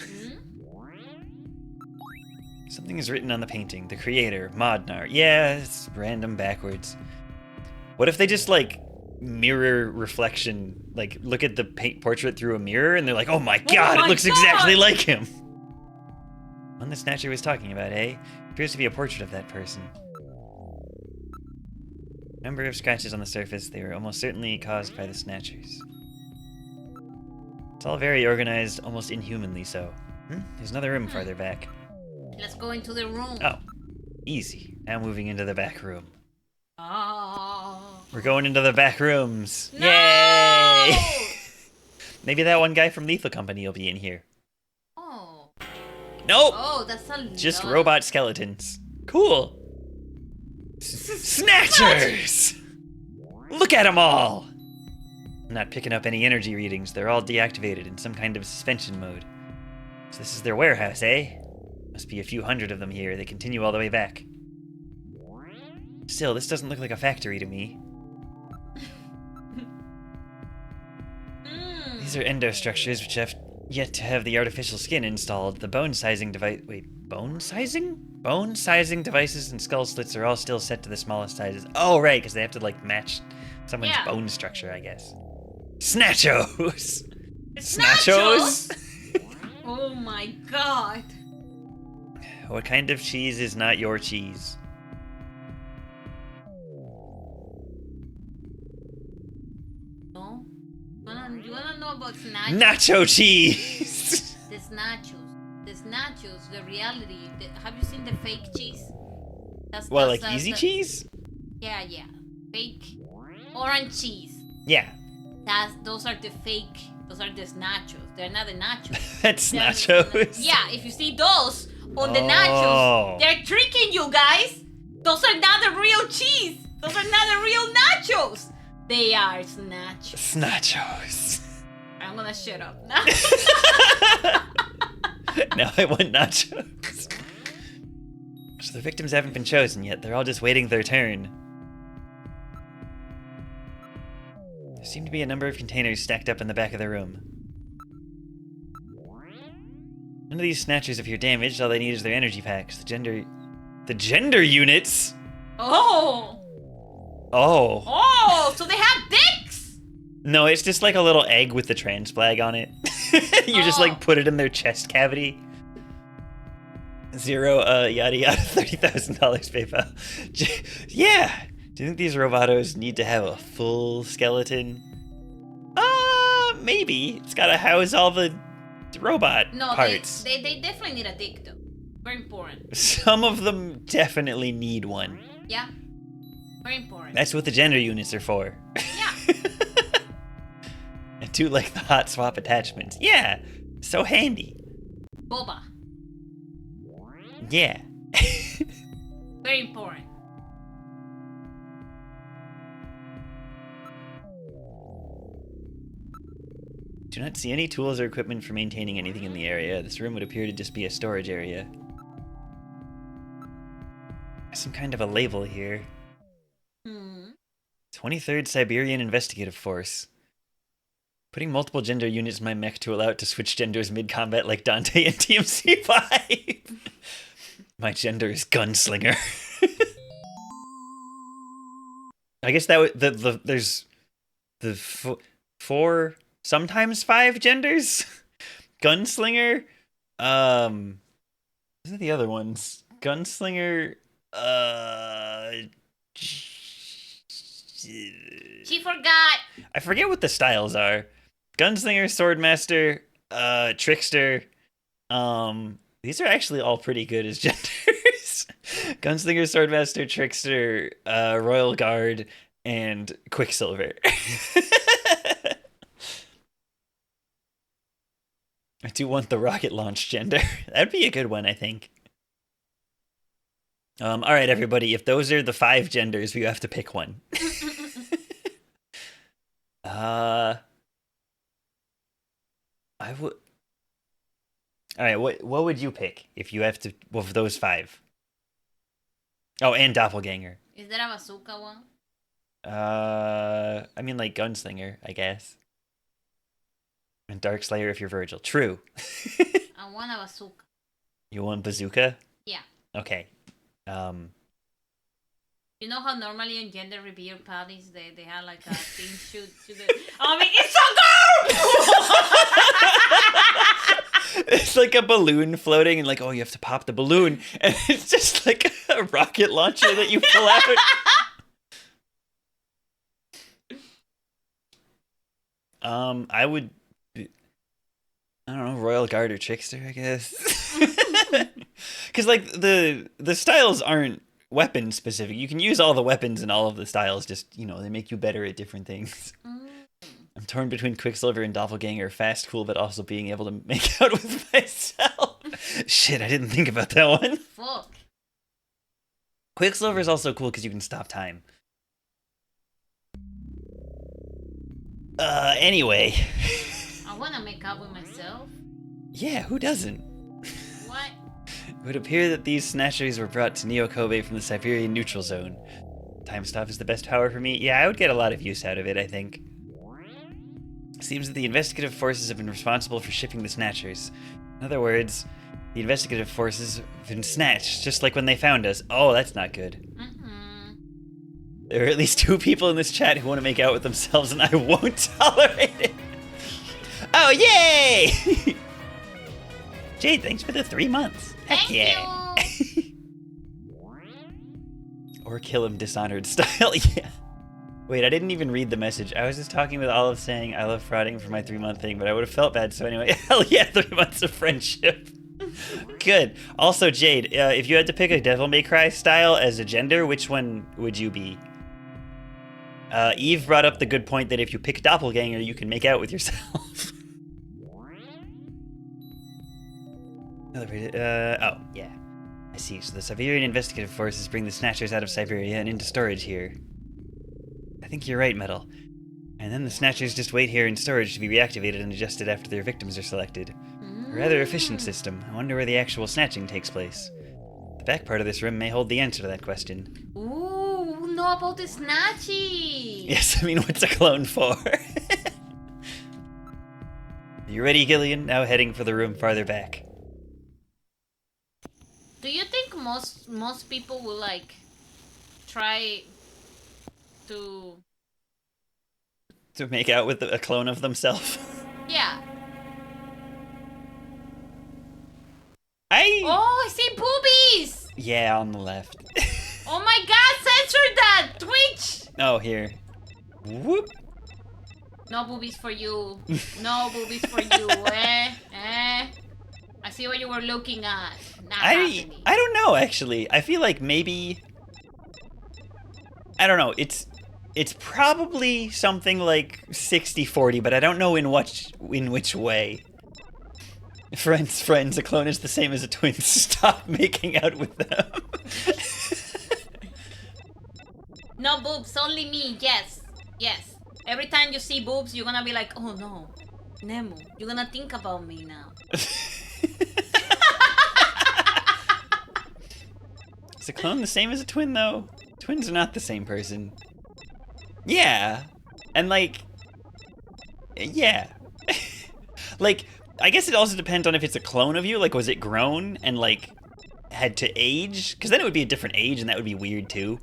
Something is written on the painting. The creator, Modnar. Yeah, it's random backwards. What if they just, like, mirror reflection, like, look at the portrait through a mirror and they're like, oh my god,
my
it looks
God!
exactly like him! One the Snatcher was talking about, eh? Appears to be a portrait of that person. Number of scratches on the surface, they were almost certainly caused by the Snatchers. It's all very organized, almost inhumanly so. There's another room farther back.
Let's go into the room.
Oh, easy. Now moving into the back room.
Oh.
We're going into the back rooms.
No!
Yay! Maybe that one guy from Lethal Company will be in here.
Oh.
Nope!
Oh, that's a
Just
lot.
robot skeletons. Cool. Snatchers! Look at them all! I'm not picking up any energy readings. They're all deactivated in some kind of suspension mode. So this is their warehouse, eh? Must be a few hundred of them here. They continue all the way back. Still, this doesn't look like a factory to me. These are endostructures which have yet to have the artificial skin installed. The bone sizing device... Wait, bone sizing? Bone sizing devices and skull slits are all still set to the smallest sizes. Oh, right, because they have to, like, match someone's bone structure, I guess. Snatchos!
Snatchos? Oh my god.
What kind of cheese is not your cheese?
No? You wanna know about snatchos?
Nacho cheese!
The snatchos. The snatchos, the reality. Have you seen the fake cheese?
Well, like easy cheese?
Yeah, yeah. Fake orange cheese.
Yeah.
Those are the fake. Those are the nachos. They're not the nachos.
That's
They're
nachos.
Yeah, if you see those on the
Oh.
nachos, they're tricking you guys. Those are not the real cheese. Those are not the real nachos. They are snatchos.
Snatchos.
I'm gonna shut up now.
Now I want nachos. So the victims haven't been chosen yet. They're all just waiting their turn. There seem to be a number of containers stacked up in the back of the room. None of these snatchers appear damaged. All they need is their energy packs. The gender units?
Oh!
Oh.
Oh, so they have dicks?
No, it's just like a little egg with the trans flag on it. You just like put it in their chest cavity. 0, yada yada, $30,000 PayPal. Yeah! Do you think these robotos need to have a full skeleton? Maybe. It's gotta house all the robot parts.
They definitely need a dick though. Very important.
Some of them definitely need one.
Yeah. Very important.
That's what the gender units are for.
Yeah.
I do like the hot swap attachments. Yeah. So handy.
Boba.
Yeah.
Very important.
Do not see any tools or equipment for maintaining anything in the area. This room would appear to just be a storage area. Some kind of a label here. 23rd Siberian Investigative Force. Putting multiple gender units in my mech to allow it to switch genders mid-combat like Dante and TMC5. My gender is Gunslinger. I guess that there's the 4, sometimes 5 genders. Gunslinger. What are the other ones? Gunslinger.
She forgot.
I forget what the styles are. Gunslinger, Swordmaster, Trickster. These are actually all pretty good as genders. Gunslinger, Swordmaster, Trickster, Royal Guard, and Quicksilver. I do want the rocket launch gender. That'd be a good one, I think. All right, everybody. If those are the 5 genders, we have to pick one. I would. All right, what would you pick if you have to? Of those 5? Oh, and Doppelganger.
Is there a bazooka one?
I mean, like Gunslinger, I guess. And Darkslayer if you're Virgil. True.
I want a bazooka.
You want bazooka?
Yeah.
Okay.
You know how normally in gender reveal parties they have like a thing shoot to the. I mean, it's a girl.
It's like a balloon floating, and like, oh, you have to pop the balloon, and it's just like a rocket launcher that you pull out. I would. I don't know, Royal Guard or Trickster, I guess. Because like the styles aren't weapon specific. You can use all the weapons and all of the styles. Just they make you better at different things. I'm torn between Quicksilver and Doppelganger. Fast, cool, but also being able to make out with myself. Shit, I didn't think about that one.
Fuck.
Quicksilver is also cool because you can stop time. Anyway.
I want to make out with myself.
Yeah, who doesn't?
What?
It would appear that these snatchers were brought to Neo Kobe from the Siberian neutral zone. Time stop is the best power for me. Yeah, I would get a lot of use out of it, I think. Seems that the investigative forces have been responsible for shipping the snatchers. In other words, the investigative forces have been snatched, just like when they found us. Oh, that's not good. There are at least 2 people in this chat who want to make out with themselves, and I won't tolerate it. Oh, yay! Jade, thanks for the 3 months. Heck yeah. Or kill him Dishonored style, yeah. Wait, I didn't even read the message. I was just talking with Olive saying I love frauding for my 3-month thing, but I would have felt bad, so anyway. Hell yeah, 3 months of friendship. Good. Also, Jade, if you had to pick a Devil May Cry style as a gender, which one would you be? Eve brought up the good point that if you pick Doppelganger, you can make out with yourself. Oh, yeah. I see. So the Siberian investigative forces bring the Snatchers out of Siberia and into storage here. I think you're right, Metal. And then the Snatchers just wait here in storage to be reactivated and adjusted after their victims are selected. A rather efficient system. I wonder where the actual snatching takes place. The back part of this room may hold the answer to that question.
Ooh, know about the Snatchy.
Yes, I mean, what's a clone for? You ready, Gillian? Now heading for the room farther back.
Do you think most people will like try to
make out with a clone of themselves?
Yeah.
Oh,
I see boobies!
Yeah, on the left.
Oh my god, censor that! Twitch!
Oh, here. Whoop.
No boobies for you. No boobies for you, eh? I see what you were looking at. Not happening.
I don't know, actually. I feel like maybe... I don't know. It's probably something like 60-40, but I don't know in which way. Friends, a clone is the same as a twin. Stop making out with them.
No boobs, only me. Yes. Every time you see boobs, you're gonna be like, oh no, Nemo, you're gonna think about me now.
Is a clone the same as a twin, though? Twins are not the same person. Yeah. And, like... Yeah. Like, I guess it also depends on if it's a clone of you. Like, was it grown and, like, had to age? Because then it would be a different age, and that would be weird, too.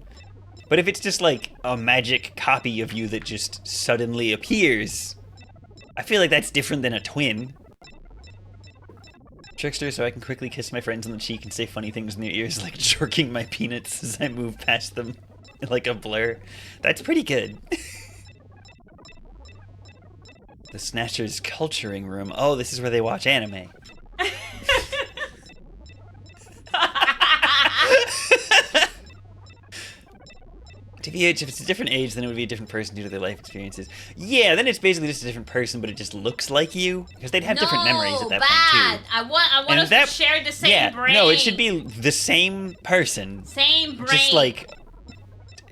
But if it's just, like, a magic copy of you that just suddenly appears, I feel like that's different than a twin. Trickster, so I can quickly kiss my friends on the cheek and say funny things in their ears, like jerking my peanuts as I move past them like a blur. That's pretty good. The Snatcher's culturing room. Oh, this is where they watch anime. TBH, if it's a different age, then it would be a different person due to their life experiences. Yeah, then it's basically just a different person, but it just looks like you. Because they'd have different memories at that point, too.
I want us to share the same brain.
No, it should be the same person.
Same brain.
Just like...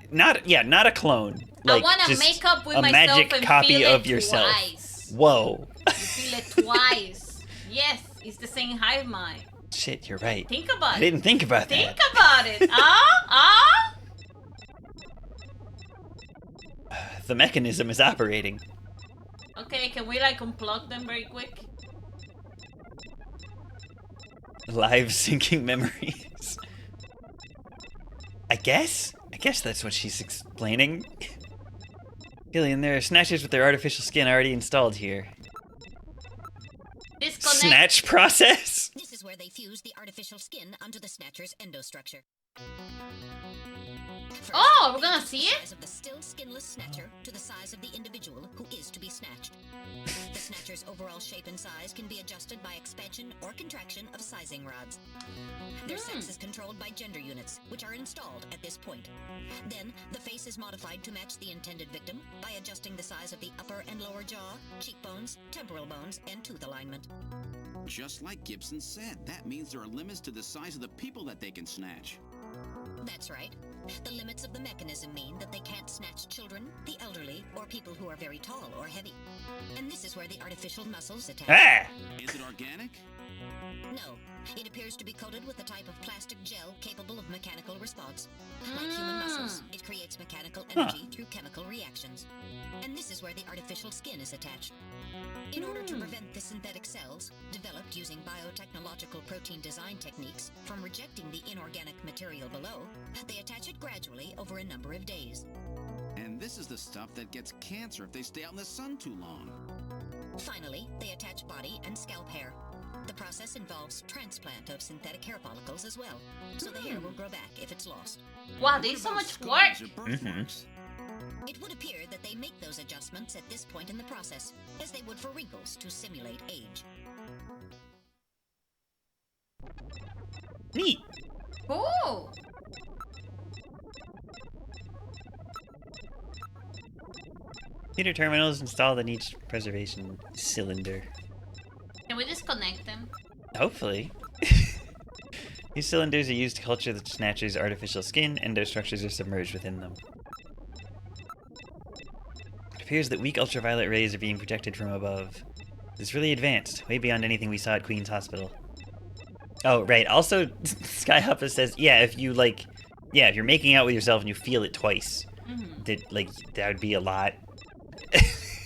Not a clone. Like,
I want to make up with myself
magic
and
copy
feel
of
it
yourself.
Twice.
Whoa.
You feel it twice. Yes, it's the same hive mind.
Shit, you're right.
Think about it.
I didn't think about that.
Think about it.
The mechanism is operating.
Okay, can we like unplug them very quick?
Live syncing memories. I guess that's what she's explaining. Gillian, there are snatchers with their artificial skin already installed here.
Disconnect.
Snatch process?
This is where they fuse the artificial skin onto the Snatcher's endostructure. First,
Oh, we're gonna see
the
it?
size of the still skinless Snatcher to the size of the individual who is to be snatched. The Snatcher's overall shape and size can be adjusted by expansion or contraction of sizing rods. Their sex is controlled by gender units, which are installed at this point. Then, the face is modified to match the intended victim by adjusting the size of the upper and lower jaw, cheekbones, temporal bones, and tooth alignment.
Just like Gibson said, that means there are limits to the size of the people that they can snatch.
That's right. The limits of the mechanism mean that they can't snatch children, the elderly, or people who are very tall or heavy. And this is where the artificial muscles attach.
Ah!
Is it organic?
No, it appears to be coated with a type of plastic gel capable of mechanical response. Like human muscles, it creates mechanical energy through chemical reactions. And this is where the artificial skin is attached. In order to prevent the synthetic cells, developed using biotechnological protein design techniques, from rejecting the inorganic material below, they attach it gradually over a number of days.
And this is the stuff that gets cancer if they stay out in the sun too long.
Finally, they attach body and scalp hair. The process involves transplant of synthetic hair follicles as well, so the hair will grow back if it's lost.
Wow, there's so much work.
Scars or birthmarks?
It would appear that they make those adjustments at this point in the process, as they would for wrinkles to simulate age.
Neat.
Cool.
Computer terminals installed in each preservation cylinder.
Can we disconnect them?
Hopefully. These cylinders are used to culture the Snatcher's artificial skin, endostructures are submerged within them. It appears that weak ultraviolet rays are being projected from above. It's really advanced, way beyond anything we saw at Queen's Hospital. Oh, right. Also, Skyhopper says, yeah, if you like, yeah, if you're making out with yourself and you feel it twice, that would be a lot.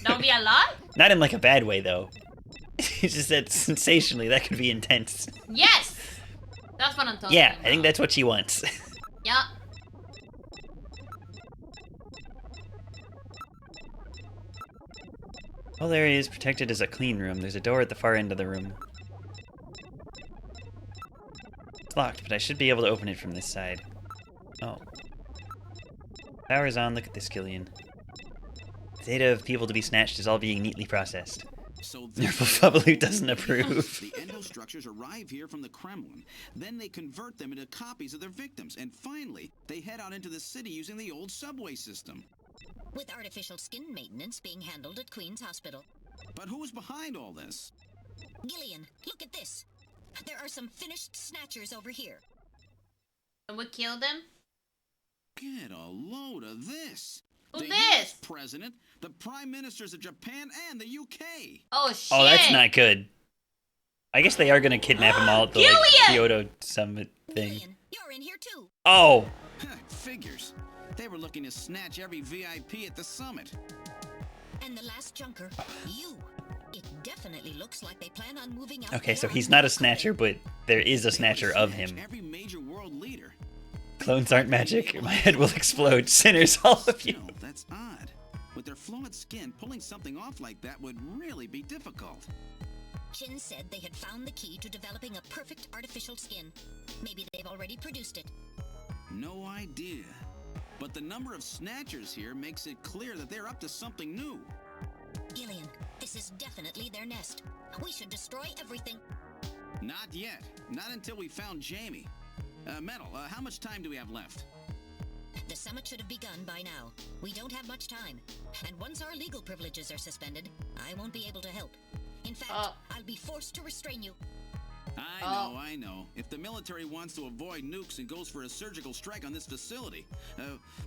That would be a lot?
Not in like a bad way though. He just said sensationally that could be intense.
Yes! That's what I'm talking
Yeah,
about.
I think that's what she wants.
Yeah.
Whole area is protected as a clean room. There's a door at the far end of the room. It's locked, but I should be able to open it from this side. Oh. Power's on. Look at this, Gillian. The data of people to be snatched is all being neatly processed.
So
Nerflew doesn't approve.
The endostructures arrive here from the Kremlin. Then they convert them into copies of their victims. And finally, they head out into the city using the old subway system.
With artificial skin maintenance being handled at Queen's Hospital.
But who is behind all this?
Gillian, look at this. There are some finished snatchers over here.
And we kill them?
Get a load of this.
Who's
The
this?
US president, the prime ministers of Japan, and the UK.
Oh, shit.
Oh, that's not good. I guess they are gonna kidnap them all at the like,
Gillian!
Kyoto summit thing.
Gillian, you're in here too.
Oh!
Figures. They were looking to snatch every VIP at the summit.
And the last junker, you. It definitely looks like they plan on moving out.
Okay, so
there
he's
on
not a
Kobe.
snatcher, but there is a
They
snatcher
would
of
snatch
him.
Every major world leader.
Clones aren't magic. My head will explode. Sinners, all of you.
Still, that's odd. With their flawed skin, pulling something off like that would really be difficult.
Chin said they had found the key to developing a perfect artificial skin. Maybe they've already produced it.
No idea. But the number of snatchers here makes it clear that they're up to something new.
Gillian, this is definitely their nest. We should destroy everything.
Not yet. Not until we found Jamie. Metal, how much time do we have left?
The summit should have begun by now. We don't have much time. And once our legal privileges are suspended, I won't be able to help. In fact, I'll be forced to restrain you.
I know. If the military wants to avoid nukes and goes for a surgical strike on this facility,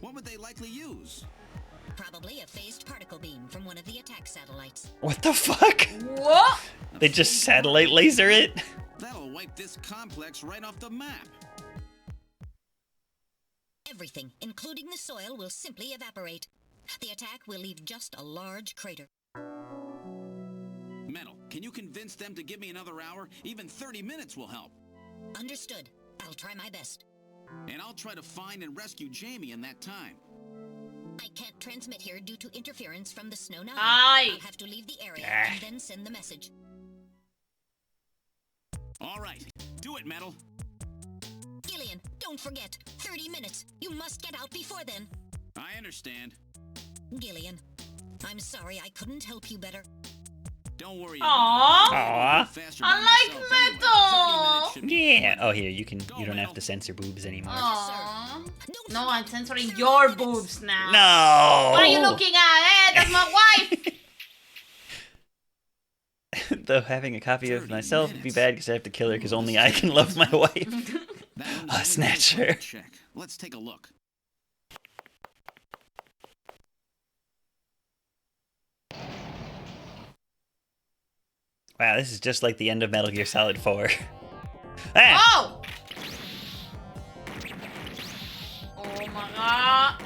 what would they likely use?
Probably a phased particle beam from one of the attack satellites.
What the fuck?
What?
They just satellite laser it?
That'll wipe this complex right off the map.
Everything, including the soil, will simply evaporate. The attack will leave just a large crater.
Metal, can you convince them to give me another hour? Even 30 minutes will help.
Understood. I'll try my best.
And I'll try to find and rescue Jamie in that time.
I can't transmit here due to interference from the Snow 9.
Aye.
I'll have to leave the area and then send the message.
All right, do it, Metal.
Gillian, don't forget. 30 minutes. You must get out before then.
I understand.
Gillian, I'm sorry I couldn't help you better.
Don't worry.
Aww.
Aw.
I like Metal.
Yeah. Oh, here, you don't have to censor boobs anymore.
Aww.
Don't
No,
forget,
I'm censoring
30
your
minutes.
boobs now.
No!
What are you looking at? Hey, that's my wife.
Though having a copy of
30
myself would be
minutes.
bad because I have to kill her because only I can love my wife.
That one's
A
only
snatcher.
a check. Let's take a look.
Wow, this is just like the end of Metal Gear Solid 4. Ah!
Oh! Oh my god.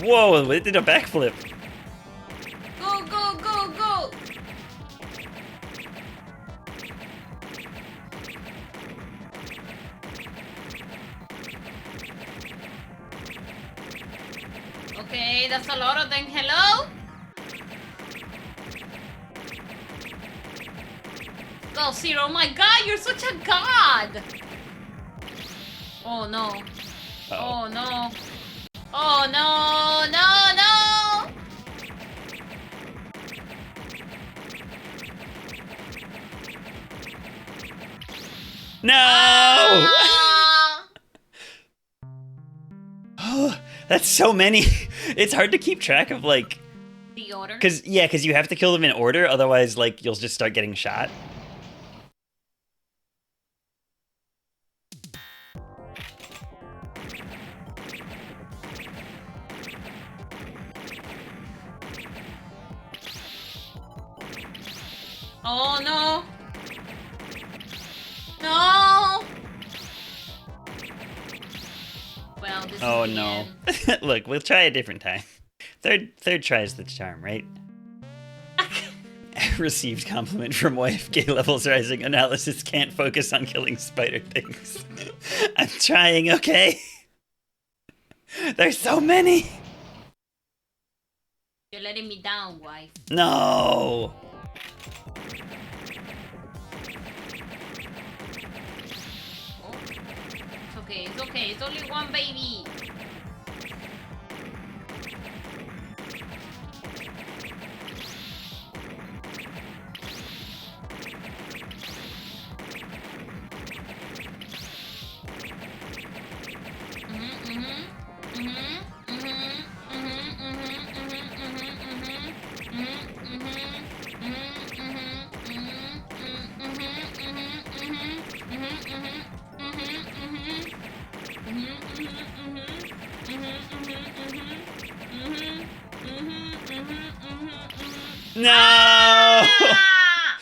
Whoa, it did a backflip.
Go, go, go, go. Okay, that's a lot of them. Hello? Go, Zero. Oh my god, you're such a god. Oh no. Oh no. Oh no, no, no!
No!
Ah!
That's so many. It's hard to keep track of, like...
The order?
Because you have to kill them in order, otherwise, like, you'll just start getting shot.
Oh no! now. This
Oh
is the
no.
end.
Look, we'll try a different time. Third try's the charm, right? Received compliment from wife. Gay levels rising. Analysis can't focus on killing spider things. I'm trying, okay? There's so many.
You're letting me down, wife.
No.
Oh. It's okay, it's okay. It's only one baby.
No.
Ah!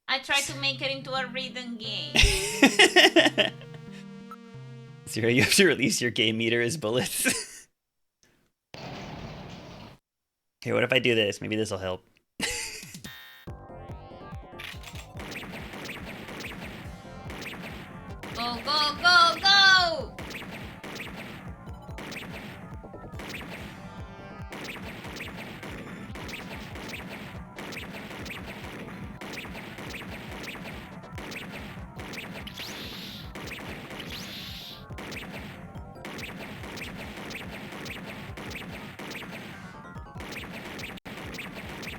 I tried to make it into a rhythm game.
Zero, you have to release your game meter as bullets. Okay, what if I do this? Maybe this will help.
Go, go, go, go!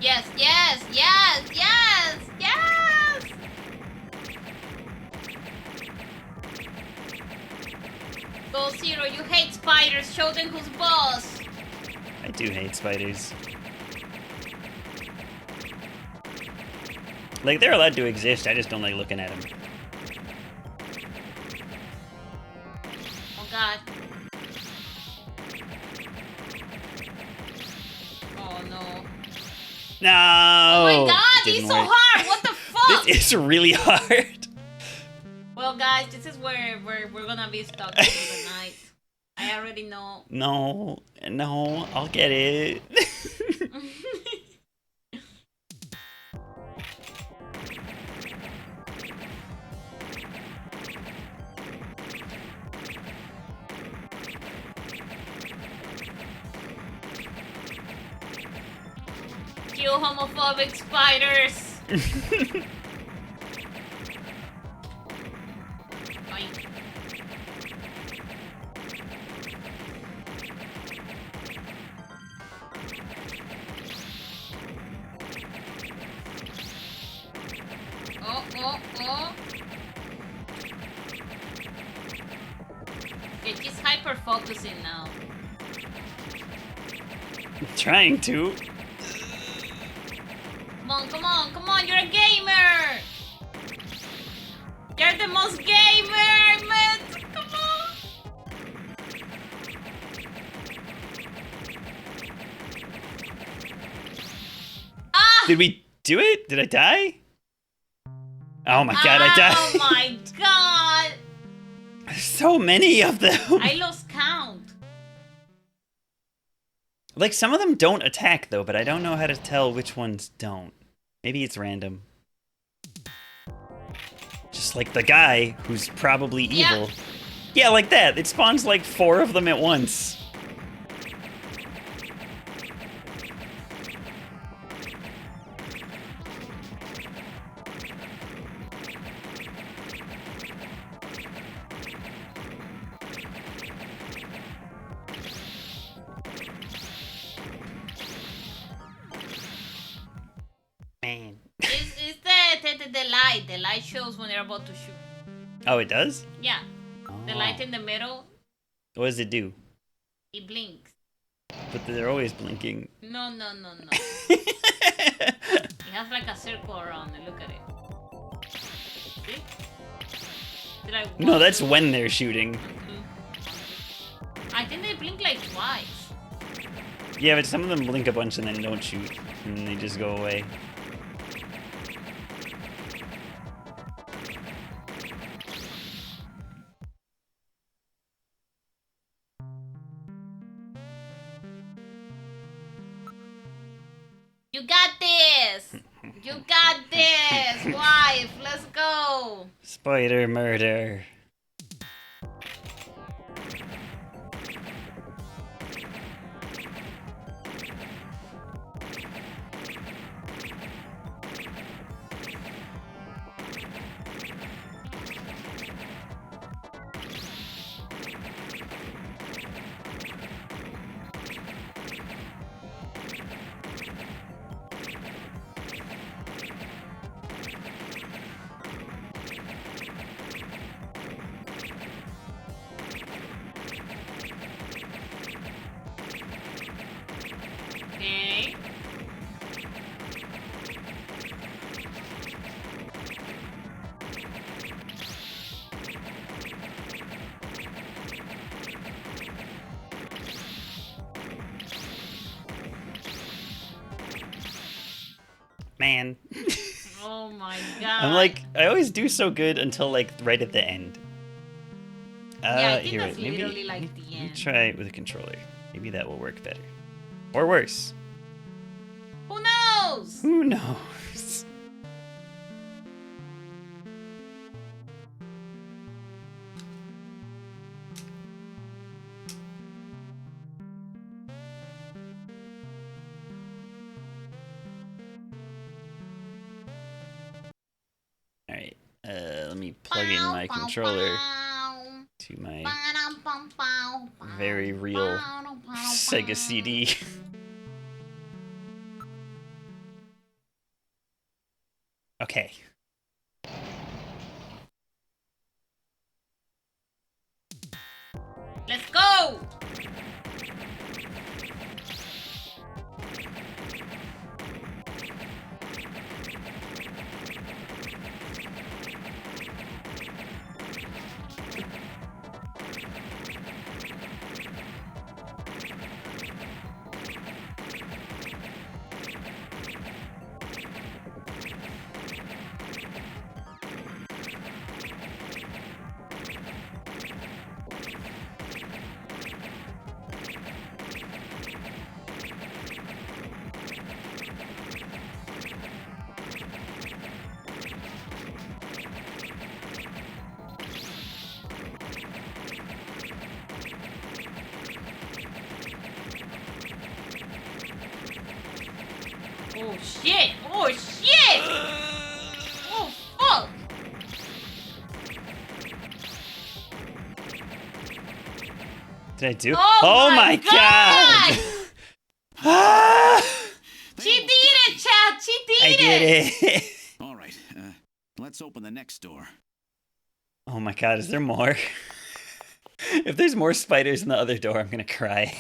Yes, yes, yes, yes, yes! Go Zero, you hate spiders. Show them who's boss.
I do hate spiders. Like, they're allowed to exist, I just don't like looking at them.
Oh god. Oh no.
No!
Oh my god,
Didn't
he's so
work.
hard! What the fuck?
This is really hard.
Well guys, this is where we're gonna be stuck for the night. I already know.
No, no, I'll get it.
Kill homophobic spiders! Oink. Oh, oh, oh. Okay, she's hyper focusing now.
I'm trying to.
Come on, come on, come on, you're a gamer! You're the most gamer, man! Come on! Ah!
Did we do it? Did I die? Oh my god, I died.
Oh my god!
There's so many of them.
I lost count.
Like, some of them don't attack, though, but I don't know how to tell which ones don't. Maybe it's random. Just like the guy who's probably evil. Yeah, like that. It spawns like 4 of them at once. Man.
It's the light. The light shows when they're about to shoot.
Oh, it does?
Yeah. The
Oh.
light in the middle,
What does it do?
it blinks.
But they're always blinking.
No, no, no, no. It has like a circle around it. Look at it. See? Did I
No, that's when they're shooting.
I think they blink like twice.
Yeah, but some of them blink a bunch and then don't shoot. And then they just go away.
You got this! You got this! Wife, let's go!
Spider murder.
Okay.
Man.
Oh my god.
I'm like, I always do so good until like right at the end.
Yeah, I think
here,
that's
wait,
literally like the
let me
end.
try it with a controller. Maybe that will work better. Or worse.
Who knows?
Who knows? Alright, let me plug in my controller to my very real Sega CD. Okay.
Let's go! Oh shit! Oh shit! Oh fuck!
Did I do?
Oh my
god! Ah!
She did it, Chad! She did
I
it!
did it!
All right, let's open the next door.
Oh my god, is there more? If there's more spiders in the other door, I'm gonna cry.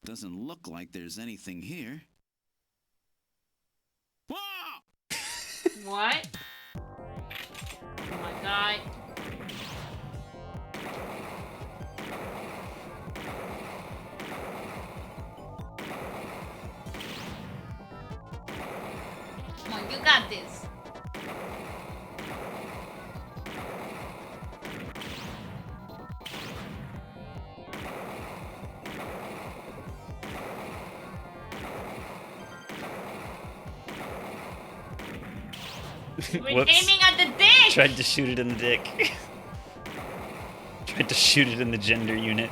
Doesn't look like there's anything here. Whoa!
What? Oh my god. Come on, you got this. We're
Whoops.
aiming at the dick!
Tried to shoot it in the dick. Tried to shoot it in the gender unit.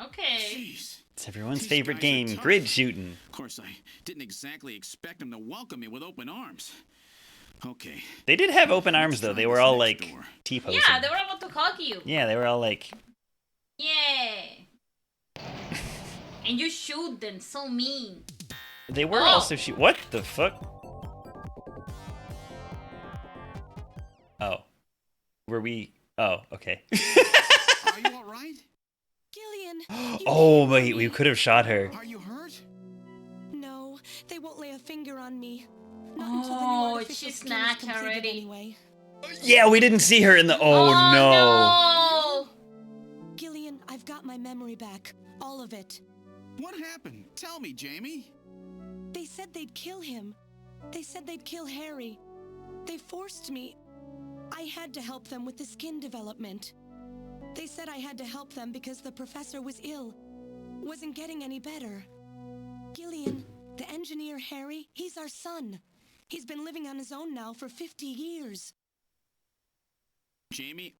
Okay.
Jeez.
It's everyone's
These
favorite
guys are
game,
tough.
grid shooting.
Of course, I didn't exactly expect them to welcome me with open arms. Okay.
They did have open arms though. They were all like T-posing.
Yeah, they were about to hug you.
Yeah, they were all like.
Yeah. And you shoot them so mean.
They were
Oh.
also shoot. What the fuck? Oh, were we? Oh, okay.
Are you all right?
Gillian!
Oh wait, we could have shot her.
Are you hurt?
No, they won't lay a finger on me. Not
Oh,
until the new artificial
she
skin is
snatched
completed
already.
Anyway.
Yeah, we didn't see her in the. Oh, no.
No!
Gillian, I've got my memory back. All of it.
What happened? Tell me, Jamie.
They said they'd kill him. They said they'd kill Harry. They forced me. I had to help them with the skin development. They said I had to help them because the professor was ill. Wasn't getting any better. Gillian, the engineer Harry, he's our son. He's been living on his own now for 50 years.
Jamie,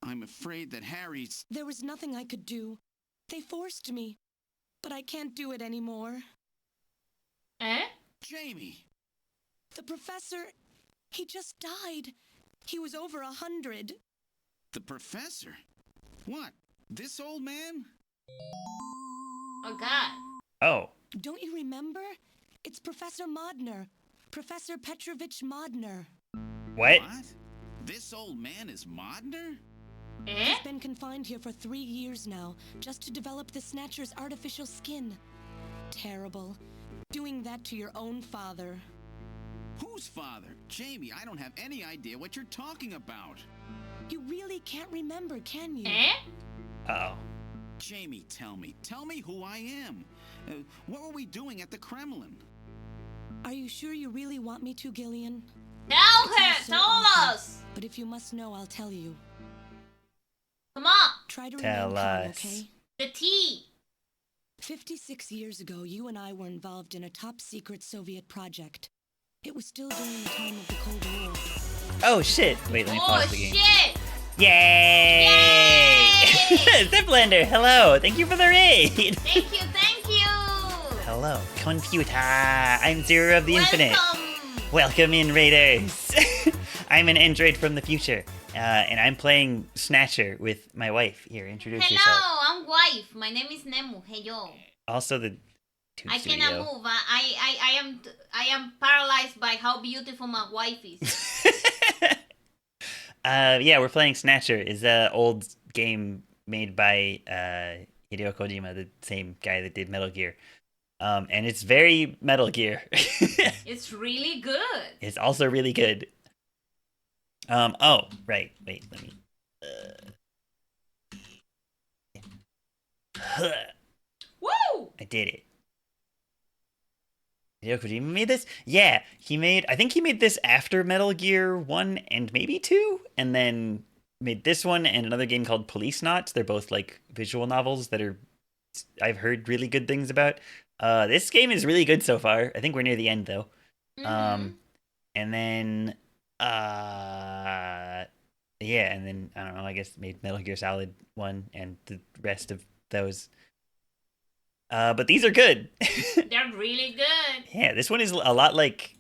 I'm afraid that Harry's...
There was nothing I could do. They forced me. But I can't do it anymore.
Eh?
Jamie!
The professor, he just died. He was over 100.
The professor? What? This old man?
Oh God.
Oh.
Don't you remember? It's Professor Modner. Professor Petrovich Modner.
What?
This old man is Modner?
Eh?
He's been confined here for 3 years now, just to develop the Snatcher's artificial skin. Terrible. Doing that to your own father.
Whose father? Jamie, I don't have any idea what you're talking about.
You really can't remember, can you?
Eh?
Uh-oh.
Jamie, tell me who I am. What were we doing at the Kremlin?
Are you sure you really want me to, Gillian?
Tell her!
So
Tell
awful.
us!
But if you must know, I'll tell you.
Come on!
Try to
Tell
remain calm,
us.
okay?
The tea!
56 years ago, you and I were involved in a top-secret Soviet project. It was still during the time of the Cold War.
Oh, shit. Wait, let me
Oh
pause the game.
shit!
Yay!
Yay!
Ziplander, hello. Thank you for the raid.
Thank you, thank you!
Hello, computer. I'm Zero of the Infinite.
Welcome!
Welcome in, Raiders. I'm an android from the future, and I'm playing Snatcher with my wife. Here, introduce yourself.
Hello, I'm wife. My name is Nemu. Hey yo.
Also the Tube
I
Studio.
cannot move. I am paralyzed by how beautiful my wife is.
Yeah, we're playing Snatcher. Is an old game made by Hideo Kojima, the same guy that did Metal Gear. And it's very Metal Gear.
It's really good.
It's also really good. Oh, right. Wait, let me.
Woo!
I did it. Hideo Kojima made this? Yeah, I think he made this after Metal Gear 1 and maybe 2, and then made this one and another game called Police Knots. They're both like visual novels that I've heard really good things about. This game is really good so far. I think we're near the end though.
Mhm.
And then yeah, and then I don't know, I guess made Metal Gear Solid 1 and the rest of those. But these are good.
They're really good.
Yeah, this one is a lot like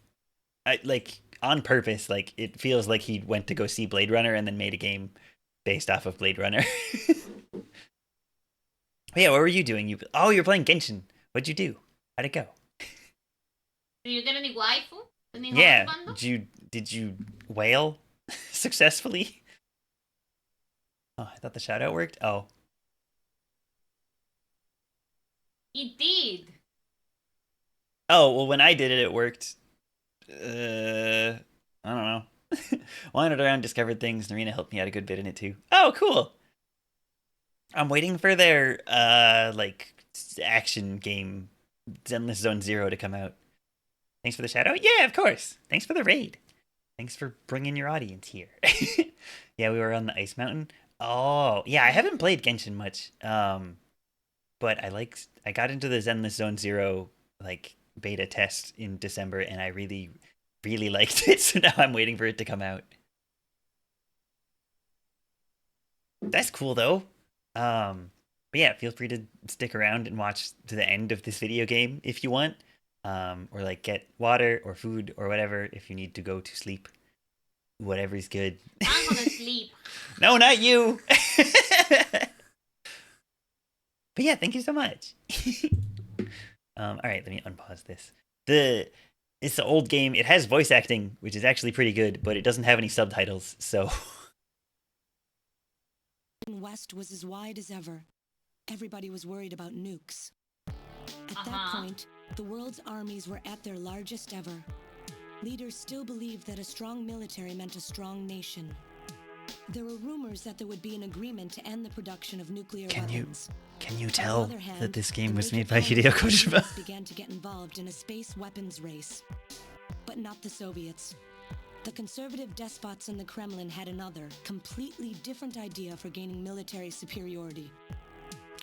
on purpose. Like it feels like he went to go see Blade Runner and then made a game based off of Blade Runner. Yeah, what were you doing? You're playing Genshin. What'd you do? How'd it go?
Do you get any waifu? Any
Yeah,
husband?
did you whale successfully? Oh, I thought the shout out worked. Oh,
It did.
oh well, when I did it, it worked. I don't know. Wandered around, discovered things. Narina helped me out a good bit in it too. Oh, cool. I'm waiting for their like action game, Zenless Zone Zero, to come out. Thanks for the shout out. Yeah, of course. Thanks for the raid. Thanks for bringing your audience here. Yeah, we were on the Ice Mountain. Oh, yeah, I haven't played Genshin much. But I got into the Zenless Zone Zero like beta test in December, and I really, really liked it. So now I'm waiting for it to come out. That's cool though. But yeah, feel free to stick around and watch to the end of this video game if you want. Or like get water or food or whatever if you need to go to sleep. Whatever's good.
I'm gonna sleep.
No, not you. But yeah, thank you so much. All right, let me unpause this. It's the old game. It has voice acting, which is actually pretty good, but it doesn't have any subtitles, so.
West was as wide as ever. Everybody was worried about nukes. At that
Uh-huh.
point, the world's armies were at their largest ever. Leaders still believed that a strong military meant a strong nation. There were rumors that there would be an agreement to end the production of nuclear weapons.
Can you
On the
tell
other hand,
that this game
the
was
major
made by
powers
Hideo Kojima?
began to get involved in a space weapons race. But not the Soviets. The conservative despots in the Kremlin had another, completely different idea for gaining military superiority.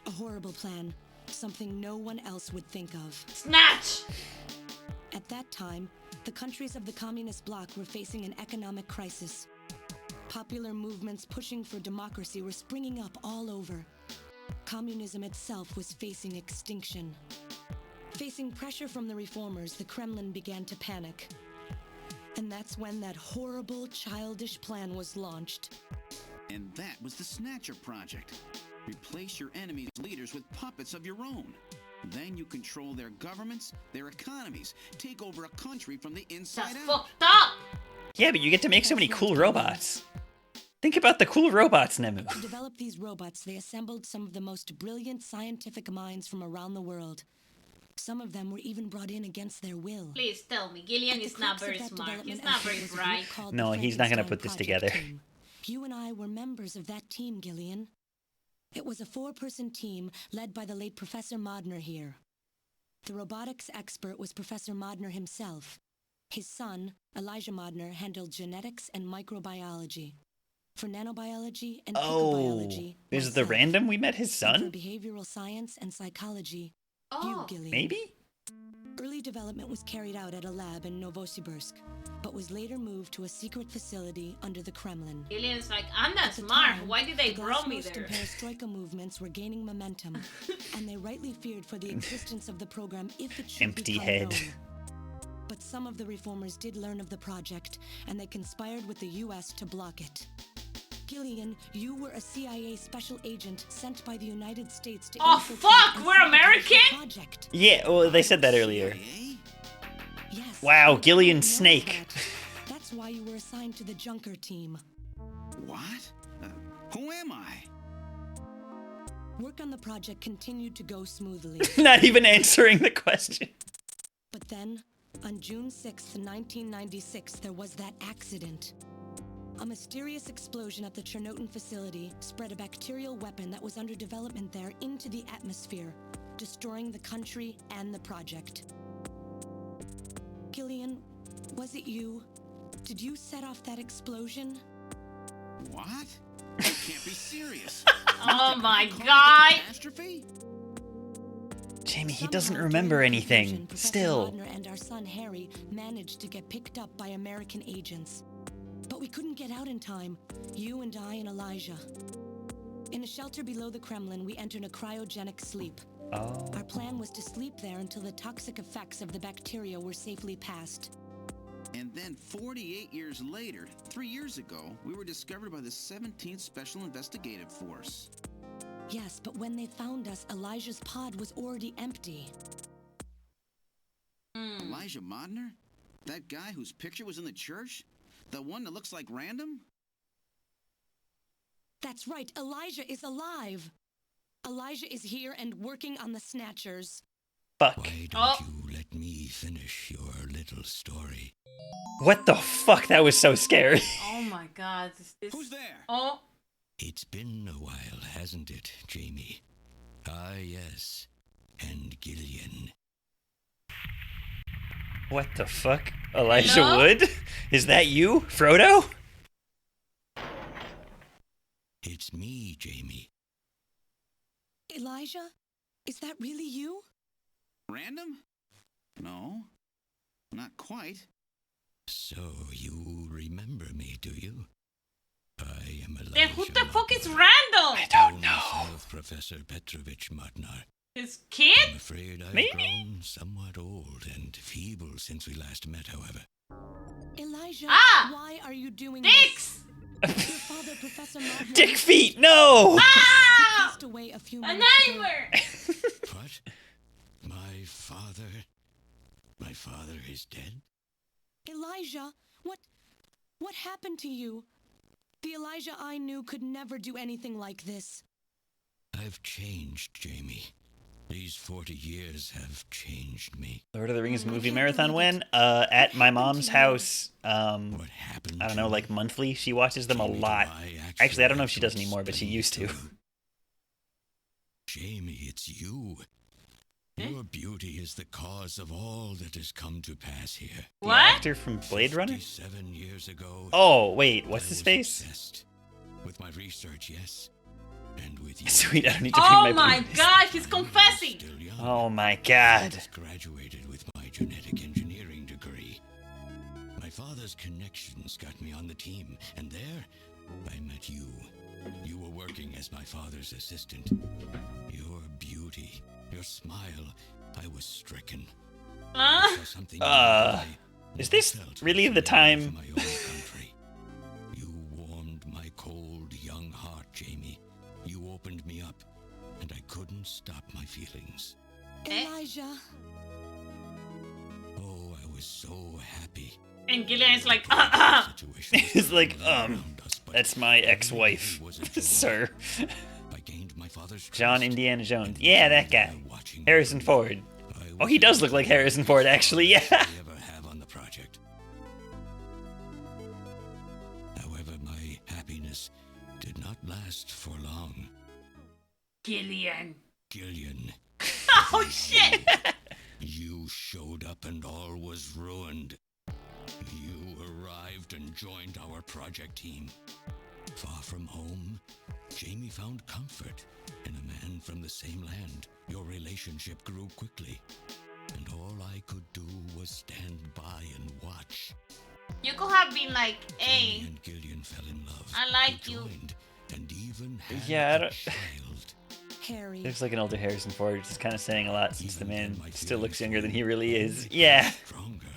A horrible plan, something no one else would think of.
Snatch!
At that time, the countries of the communist bloc were facing an economic crisis. Popular movements pushing for democracy were springing up all over. Communism itself was facing extinction. Facing pressure from the reformers, the Kremlin began to panic. And that's when that horrible, childish plan was launched.
And that was the Snatcher Project. Replace your enemy's leaders with puppets of your own. Then you control their governments, their economies, take over a country from the inside
That's
out.
fucked up!
Yeah, but you get to make so many cool robots. Think about the cool robots, Nemu.
To develop these robots, they assembled some of the most brilliant scientific minds from around the world. Some of them were even brought in against their will.
Please tell me, Gillian is not very smart. He's not very bright.
No, he's not gonna put this together.
You and I were members of that team, Gillian. It was a 4-person team led by the late Professor Modner here. The robotics expert was Professor Modner himself. His son, Elijah Modner, handled genetics and microbiology. For nanobiology and picobiology.
Is the
myself.
random we met his
And
son?
for behavioral science and psychology,
Oh,
you, Gillian.
Maybe?
Early development was carried out at a lab in Novosibirsk, but was later moved to a secret facility under the Kremlin.
Gillian's like, I'm not
At the
smart.
time,
Why did they
the
throw me
Glasnost
there?
and Perestroika movements were gaining momentum, and they rightly feared for the existence of the program if it should
Empty
become
head.
known. But some of the reformers did learn of the project, and they conspired with the U.S. to block it. Gillian, you were a CIA special agent sent by the United States to
Oh,
infiltrate
fuck,
and
we're
sabotage the
American?
project.
Yeah, well, they said that earlier.
CIA?
Yes.
Wow,
but
Gillian
you know
Snake.
that. That's why you were assigned to the Junker team.
What? Who am I?
Work on the project continued to go smoothly.
Not even answering the question.
But then, on June 6th, 1996, there was that accident. A mysterious explosion at the Chernobyl facility spread a bacterial weapon that was under development there into the atmosphere, destroying the country and the project. Gillian, was it you? Did you set off that explosion?
What? You can't be serious.
Oh my
Cause a
god!
catastrophe?
Jamie, he
Somehow,
doesn't
during
remember
the
anything.
confusion, Professor
Still.
Modner and our son Harry managed to get picked up by American agents. But we couldn't get out in time, you and I and Elijah. In a shelter below the Kremlin, we entered a cryogenic sleep.
Oh.
Our plan was to sleep there until the toxic effects of the bacteria were safely passed.
And then 48 years later, 3 years ago, we were discovered by the 17th Special Investigative Force.
Yes, but when they found us, Elijah's pod was already empty.
Elijah Modner? That guy whose picture was in the church? The one that looks like random?
That's right, Elijah is alive. Elijah is here and working on the Snatchers.
Fuck.
Why don't
Oh.
you let me finish your little story?
What the fuck? That was so scary.
Oh my god.
Who's there?
Oh,
It's been a while, hasn't it, Jamie? Ah, yes. And Gillian.
What the fuck? Elijah
Hello?
Wood? Is that you, Frodo?
It's me, Jamie.
Elijah? Is that really you?
Random? No, not quite.
So you remember me, do you? I am Elijah.
then who the fuck is
Modner.
random?
I don't know.
Myself, Professor Petrovich Modnar.
His
I'm
kid?
afraid I've
Maybe?
grown somewhat old and feeble since we last met, however.
Elijah,
Ah!
why are you doing
Dicks!
this? Your father, Professor Modner,
Dick feet, no!
Ah!
passed away a few
A
minutes ago.
nightmare!
What? My father? My father is dead?
Elijah, what happened to you? The Elijah I knew could never do anything like this.
I've changed, Jamie. These 40 years have changed me.
Lord of the Rings movie
can't
marathon
believe
when?
it.
At my
happened
mom's
to you?
house.
What happened
I don't
to
know,
me?
like monthly. She watches them a
Jamie, do
lot.
I
Actually, I don't know if she
have
does anymore, but she
explain
used to.
Jamie, it's you. Your beauty is the cause of all that has come to pass here.
The
What?
actor from Blade Runner?
7 years ago.
Oh, wait, what's
I
his
was
face?
obsessed with my research, yes, and with you.
Sweet, I don't need to bring
Oh
my
my
Blu-rays.
god, he's confessing!
Still young.
Oh my
I
god.
just graduated with my genetic engineering degree. My father's connections got me on the team, and there I met you. You were working as my father's assistant. Your beauty, your smile, I was stricken. I saw something in your eye
Is
that I
this
felt
really the
was
time?
for my own country. You warmed my cold young heart, Jamie. You opened me up, and I couldn't stop my feelings.
Elijah.
Oh, I was so happy.
And Gillian is like,
He's like, that's my ex-wife, sir.
I gained my father's
John
trust.
Indiana Jones. Yeah, that guy. Harrison Ford. Oh, he does look like Harrison Ford, actually, yeah.
I ever have on the project. However, my happiness did not last for long.
Gillian.
Gillian,
Oh shit!
you showed up and all was ruined. You arrived and joined our project team. Far from home, Jamie found comfort in a man from the same land. Your relationship grew quickly, and all I could do was stand by and watch.
You could have been like,
Jamie
hey,
and Gillian fell in love.
I like
They
you.
joined and even had
Yeah, I
a
don't-
child.
Harry.
Looks like an older Harrison Ford, which is kind of saying a lot since the
Even
man
then, my
still looks
feelings
younger than
for
he
you
really is.
only
Yeah.
grew Stronger.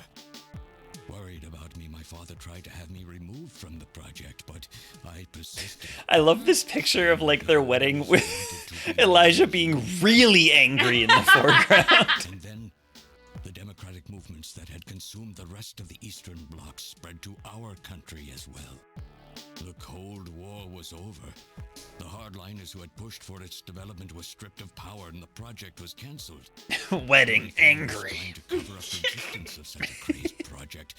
Worried about me, my father tried to have me removed from the project, but I persisted.
I love this picture of like their wedding with Elijah being really angry in the foreground.
And then the democratic movements that had consumed the rest of the Eastern Bloc spread to our country as well. The Cold War was over. The hardliners who had pushed for its development were stripped of power and the project was cancelled.
Wedding
Everyone was
angry.
trying to cover up the existence of such a crazed project,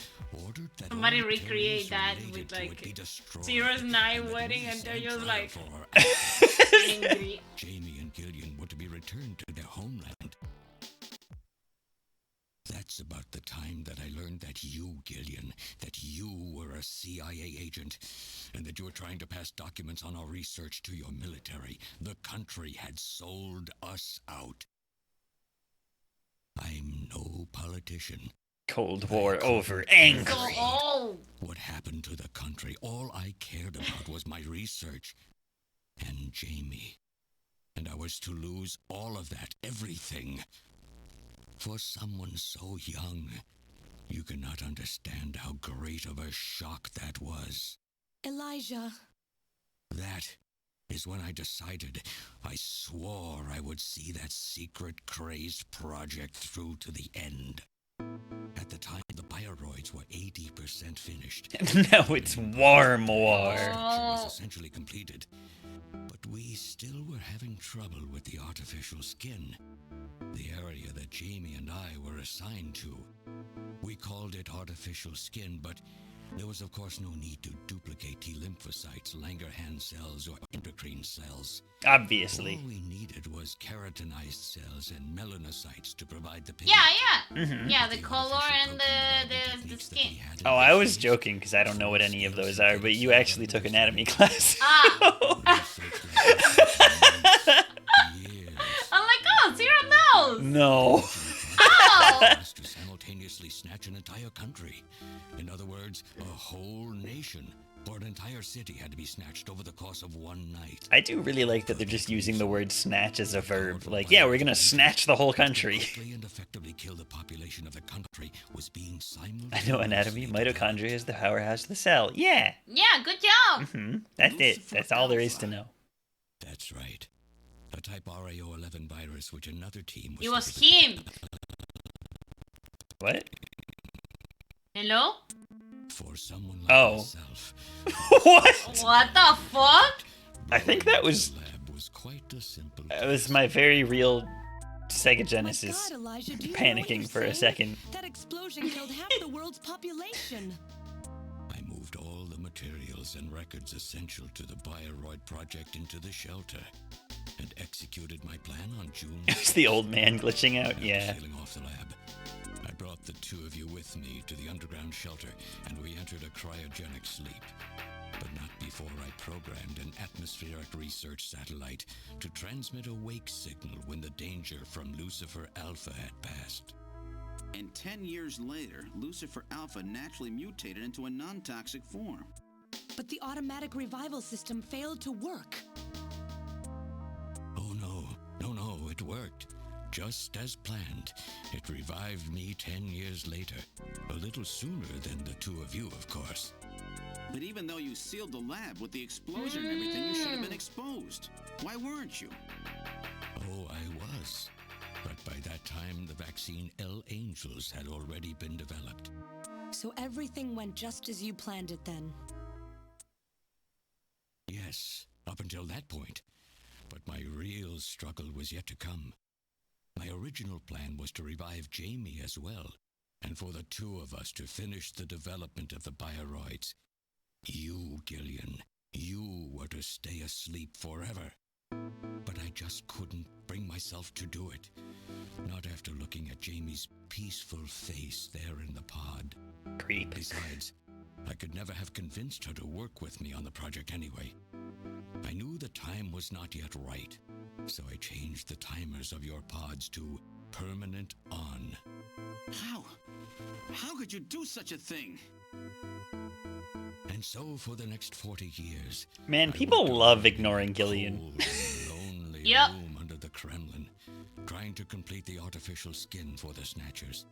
ordered that
Somebody
all
recreate
materials
that
related
with,
to
like,
it be destroyed,
Zero's Nine
and that
wedding,
we
and they're
stand
just
trial
like-
for our actions.
angry.
Jamie and Gillian were to be returned to their homeland. That's about the time that I learned that you, Gillian, that you were a CIA agent, and that you were trying to pass documents on our research to your military. The country had sold us out. I'm no politician.
Cold War over. Angry.
So old.
What happened to the country? All I cared about was my research and Jamie. And I was to lose all of that, everything. For someone so young, you cannot understand how great of a shock that was.
Elijah.
That is when I decided, I swore I would see that secret crazed project through to the end. At the time, the bioroids were 80% finished.
Now it's Warm War.
It was
Oh.
essentially completed, but we still were having trouble with the artificial skin, the area that Jamie and I were assigned to. We called it artificial skin, but there was of course no need to duplicate T lymphocytes, Langerhans cells, or endocrine cells.
Obviously.
All we needed was keratinized cells and melanocytes to provide the
Yeah,
pigment.
yeah. Yeah, the
The
color
artificial
and
protein
the
techniques that we
skin.
had in
Oh, I
this
was
phase
joking because I don't know what any of
full-scale
those are, but you
synthetic
actually took
cell
anatomy
development.
class.
Years.
I'm like, oh, Zero knows.
No.
Oh.
Us to simultaneously snatch an entire country. In other words, a whole nation or an entire city had to be snatched over the course of one night.
I do really like that they're just using the word snatch as a verb. Like, yeah, we're gonna snatch the whole country.
Quickly and effectively kill the population of the country was being
I
simultaneously
know anatomy.
developed.
Mitochondria is the powerhouse of the cell. Yeah.
Yeah, good job.
That's it. That's all there is to know.
That's right. A type RAO11 virus, which another team was.
It was
supposed to-
him.
What?
Hello?
For someone like
Oh.
myself,
What?
What the fuck?
I think that was
the lab was quite a simple.
that was my very real Sega
My
Genesis
God, Elijah, do you know what
panicking
you're
for a
saying?
second.
That explosion killed half the world's population.
I moved all the materials and records essential to the Bioroid project into the shelter. and executed my plan on June.
It's the old man glitching out, yeah.
Sailing off the lab, I brought the two of you with me to the underground shelter, and we entered a cryogenic sleep. But not before I programmed an atmospheric research satellite to transmit a wake signal when the danger from Lucifer Alpha had passed.
And 10 years later, Lucifer Alpha naturally mutated into a non-toxic form.
But the automatic revival system failed to work.
Oh no, it worked. Just as planned. It revived me 10 years later. A little sooner than the two of you, of course.
But even though you sealed the lab with the explosion and everything, you should have been exposed. Why weren't you?
Oh, I was. But by that time, the vaccine L Angels had already been developed.
So everything went just as you planned it then.
Yes, up until that point. But my real struggle was yet to come. My original plan was to revive Jamie as well, and for the two of us to finish the development of the bioroids. You, Gillian, you were to stay asleep forever. But I just couldn't bring myself to do it. Not after looking at Jamie's peaceful face there in the pod.
Creep.
Besides, I could never have convinced her to work with me on the project anyway. I knew the time was not yet right, so I changed the timers of your pods to permanent on.
How? How could you do such a thing?
And so for the next 40 years...
Man, people love ignoring Gillian.
Lonely
Yep.
room under the Kremlin, trying to complete the artificial skin for the Snatchers.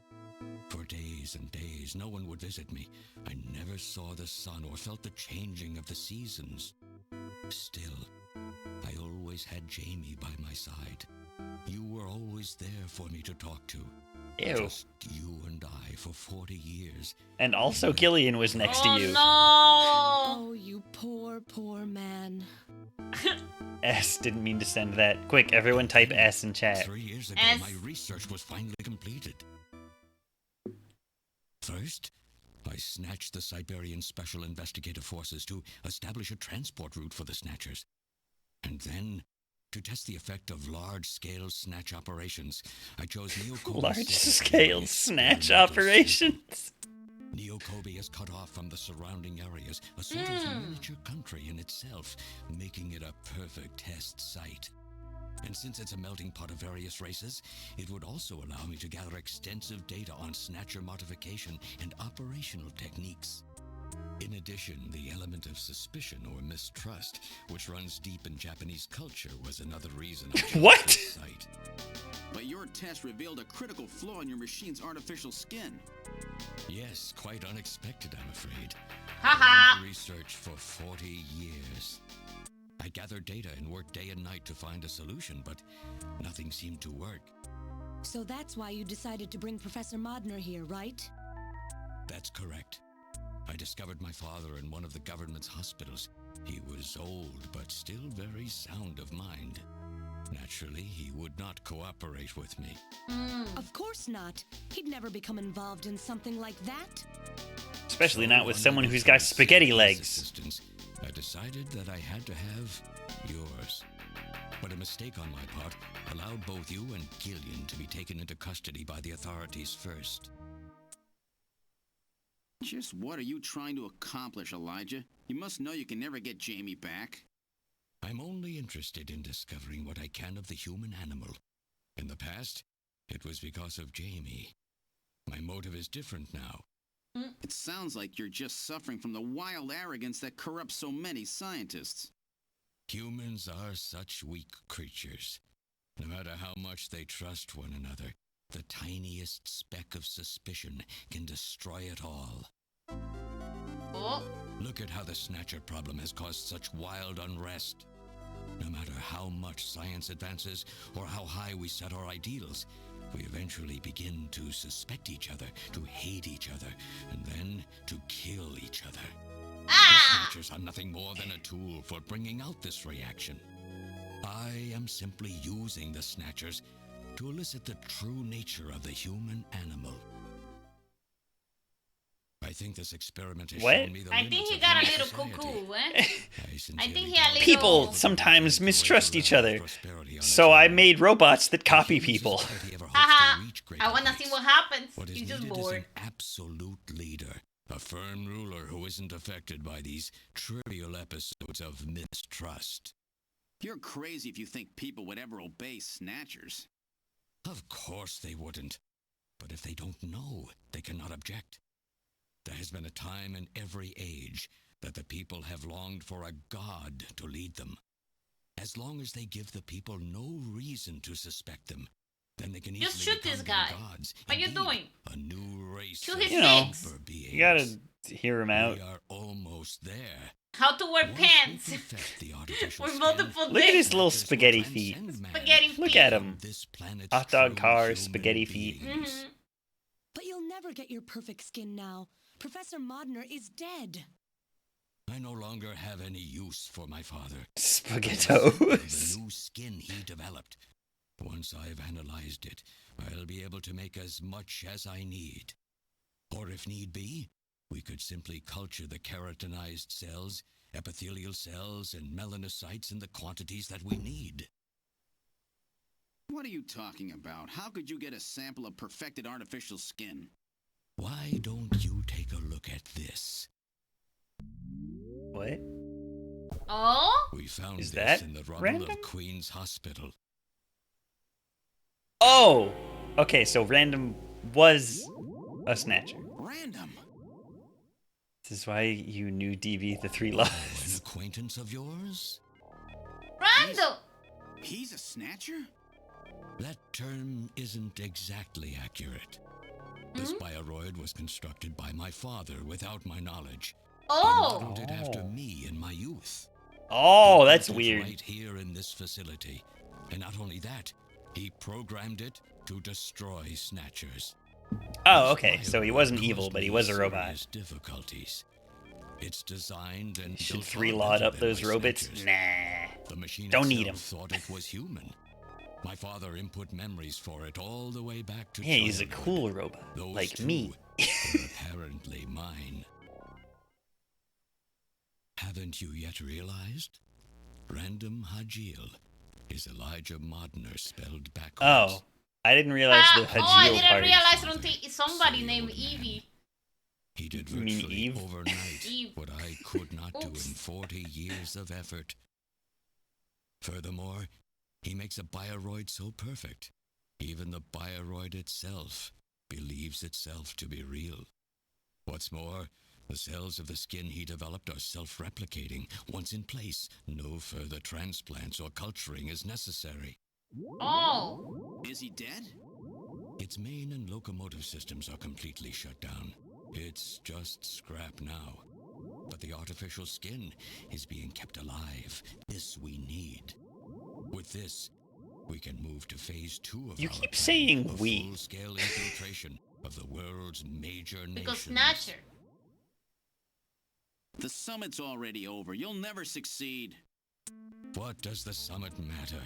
For days and days, no one would visit me. I never saw the sun or felt the changing of the seasons. Still, I always had Jamie by my side. You were always there for me to talk to.
Ew.
Just you and I for 40 years.
And also Gillian was next to you.
No!
Oh, you poor, poor man.
S didn't mean to send that. Quick, everyone type S in chat.
3 years ago,
S.
my research was finally completed. First, I snatched the Siberian Special Investigative Forces to establish a transport route for the Snatchers. And then, to test the effect of large-scale snatch operations, I chose Neokobe.
Large-scale snatch operations.
Neokobe is cut off from the surrounding areas, a sort of miniature country in itself, making it a perfect test site. And since it's a melting pot of various races, it would also allow me to gather extensive data on Snatcher modification and operational techniques. In addition, the element of suspicion or mistrust, which runs deep in Japanese culture, was another reason I chose
What?
this site.
But your test revealed a critical flaw in your machine's artificial skin.
Yes, quite unexpected, I'm afraid.
Haha!
I researched for 40 years. I gathered data and worked day and night to find a solution, but nothing seemed to work.
So that's why you decided to bring Professor Modner here, right?
That's correct. I discovered my father in one of the government's hospitals. He was old, but still very sound of mind. Naturally, he would not cooperate with me.
Of course not. He'd never become involved in something like that.
Especially not with
So,
someone
under
who's got
Frank's
spaghetti
serious
legs.
assistance, I decided that I had to have yours. But a mistake on my part allowed both you and Gillian to be taken into custody by the authorities first.
Just what are you trying to accomplish, Elijah? You must know you can never get Jamie back.
I'm only interested in discovering what I can of the human animal. In the past, it was because of Jamie. My motive is different now.
It sounds like you're just suffering from the wild arrogance that corrupts so many scientists.
Humans are such weak creatures. No matter how much they trust one another, the tiniest speck of suspicion can destroy it all.
Oh.
Look at how the Snatcher problem has caused such wild unrest. No matter how much science advances or how high we set our ideals, we eventually begin to suspect each other, to hate each other, and then to kill each other. The Snatchers are nothing more than a tool for bringing out this reaction. I am simply using the Snatchers to elicit the true nature of the human animal. I think this experiment has
What?
shown me the
I think
limits
he
of
got a
human
little
society.
cuckoo, eh?
I
I think
sincerely
he had
doubt
little-
People sometimes mistrust each other. So I made robots that copy people.
Haha, I wanna see what happens.
What is
He's just
needed is
bored.
an absolute leader, a firm ruler who isn't affected by these trivial episodes of mistrust.
You're crazy if you think people would ever obey Snatchers.
Of course they wouldn't. But if they don't know, they cannot object. There has been a time in every age that the people have longed for a god to lead them. As long as they give the people no reason to suspect them, then they can
Just
easily
shoot this
become their
guy.
gods.
What you
Indeed,
doing?
A new race
Shoot
of
his
You know,
legs.
super beings.
You gotta hear him out.
We are almost there.
How to wear
Once we
pants
perfect the artificial
with
skin,
multiple
Look at his
dicks.
little
Snatchers will
spaghetti feet.
transcend man.
Spaghetti
Look
feet.
at him.
This planet's
Hot dog
true
car,
human
spaghetti feet.
beings.
Mhm.
But you'll never get your perfect skin now. Professor Modner is dead.
I no longer have any use for my father.
Spaghettos.
The new skin he developed. Once I've analyzed it, I'll be able to make as much as I need. Or if need be, we could simply culture the keratinized cells, epithelial cells, and melanocytes in the quantities that we need.
What are you talking about? How could you get a sample of perfected artificial skin?
Why don't you take a look at this?
What?
Oh?
We found
Is
this
that
in the rubble
random?
of Queen's Hospital.
Oh! Okay, so Random was a Snatcher.
Random.
This is why you knew DB the Three
An
Laws.
acquaintance of yours?
Random!
He's a Snatcher?
That term isn't exactly accurate. This bioroid was constructed by my father without my knowledge. He
Oh!
modeled it after me in my youth.
Oh,
He
that's
built it
weird.
Right here in this facility. And not only that, he programmed it to destroy Snatchers.
Oh,
This
okay, so he
bioroid
wasn't
caused
evil, but he
me
was a robot.
serious difficulties. It's designed and
You should
built far
three-lawed
better
up
than
those
my
robots?
Snatchers.
Nah.
The machine
Don't need
itself thought it was human. My father input memories for it all the way back to
Yeah, he's a
childhood.
cool robot.
Those
Like
two
me.
were apparently mine. Haven't you yet realized? Random Hajil is Elijah Modner spelled backwards.
Oh, I didn't realize the
I
Hajil
didn't
part.
realize until somebody
Silly
named
old man.
Evie.
He did
You mean
virtually
Eve?
overnight
Eve.
what I could not do
Oops.
in 40 years of effort. Furthermore, he makes a bioroid so perfect, even the bioroid itself believes itself to be real. What's more, the cells of the skin he developed are self-replicating. Once in place, no further transplants or culturing is necessary.
Oh!
Is he dead?
Its main and locomotive systems are completely shut down. It's just scrap now. But the artificial skin is being kept alive. This we need. With this, we can move to phase 2 of
You
our
keep
plan,
saying
a
we.
full-scale infiltration of the world's major
Because
nations.
Snatcher.
The summit's already over. You'll never succeed.
What does the summit matter?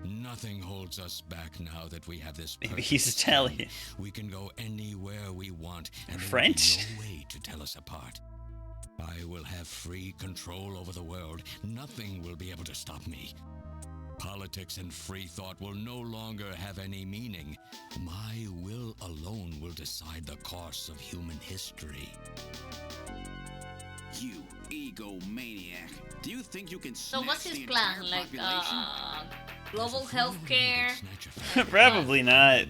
Nothing holds us back now that we have this.
Maybe
perfect
he's
skin.
Italian.
We can go anywhere we want, and there
French?
will be no way to tell us apart. I will have free control over the world. Nothing will be able to stop me. Politics and free thought will no longer have any meaning. My will alone will decide the course of human history.
You egomaniac. Do you think you can
So
snatch
what's his
the
plan?
entire
Like,
population?
global
There's a few
healthcare?
that snatch a family.
Probably not.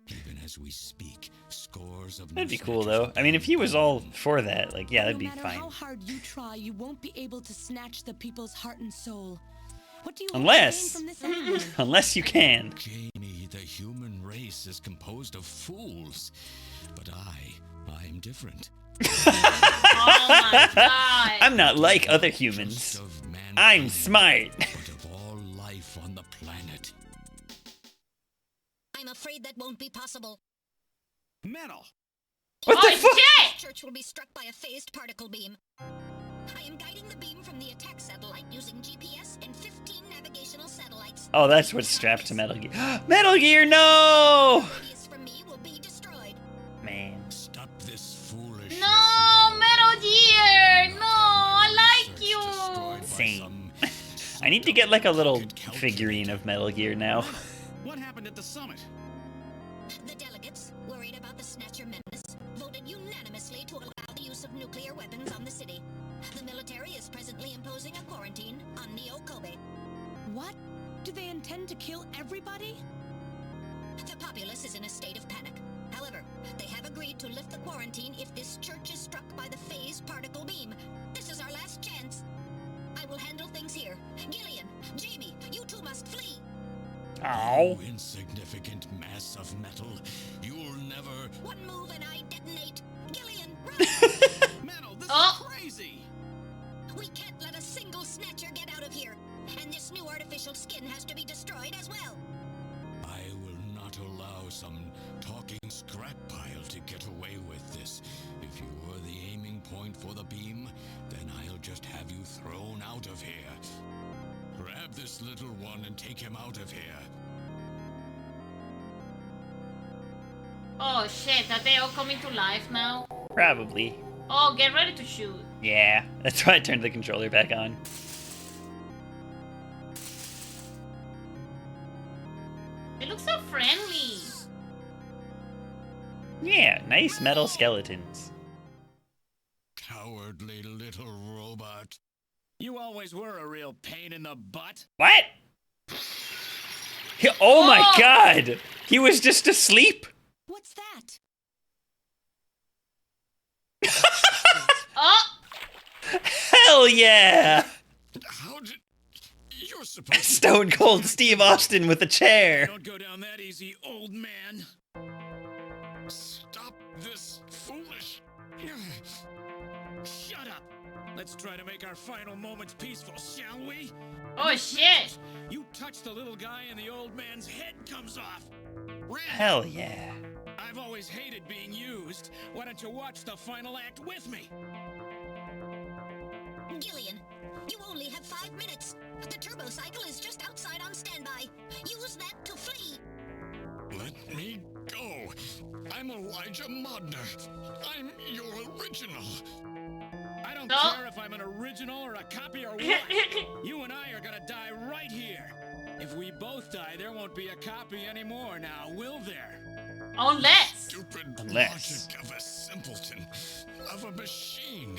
Even as we speak, scores of
That'd
new
be cool
snatchers
though.
are
I mean, if he
being
was all
born.
for that, like, yeah, that'd be
No matter
fine.
how hard you try, you won't be able to snatch the people's heart and soul. What do you
Unless-
hope to gain from this anyway?
Unless you can.
Jamie, the human race is composed of fools. But I am different.
Oh my god!
I'm not like other
Just
humans.
of mankind,
I'm smart.
But of all life on the planet.
I'm afraid that won't be possible.
Metal.
What
Oh
the fuck?
shit!
Church will be struck by a phased particle beam. I am guiding the beam from the attack satellite using GPS and 15 navigational satellites.
Oh, that's what's strapped to Metal Gear. Metal Gear, no!
Radius from me will be destroyed.
Man.
Stop this foolishness.
No!
I need to get like a little figurine of Metal Gear now.
What happened at the summit?
The delegates, worried about the Snatcher menace, voted unanimously to allow the use of nuclear weapons on the city. The military is presently imposing a quarantine on Neo Kobe.
What? Do they intend to kill everybody?
The populace is in a state of panic. However, they have agreed to lift the quarantine if this church is struck by the phase particle beam. This is our last chance. I will handle things here. Gillian, Jamie, you two must flee.
Ow.
You insignificant mass of metal. You'll never...
One move and I detonate. Gillian, run!
Metal, this
Oh.
is crazy!
We can't let a single Snatcher get out of here. And this new artificial skin has to be destroyed as well.
I will not allow some talking scrap pile to get away with this. If you were the aiming point for the beam, then I'll just have you thrown out of here. Grab this little one and take him out of here.
Oh shit, are they all coming to life now?
Probably.
Oh, get ready to shoot.
Yeah, that's why I turned the controller back on.
They look so friendly.
Yeah, nice metal skeletons.
Cowardly little robot.
You always were a real pain in the butt.
What? Oh my
Oh!
god! He was just asleep?
What's that?
Oh,
Hell yeah!
How did... You're supposed to...
Stone Cold Steve Austin with a chair.
Don't go down that easy, old man.
Stop this foolish...
Shut up. Let's try to make our final moments peaceful, shall we?
oh shit.
You touch the little guy and the old man's head comes off. Red,
Hell yeah.
I've always hated being used. Why don't you watch the final act with me?
Gillian, you only have 5 minutes. The turbo cycle is just outside on standby. Use that to flee.
Let me go. I'm Elijah Modner. I'm your original.
I don't
No.
care if I'm an original or a copy or what. You and I are gonna die right here. If we both die, there won't be a copy anymore now, will there?
Unless.
Stupid
Unless.
logic of a simpleton. Of a machine.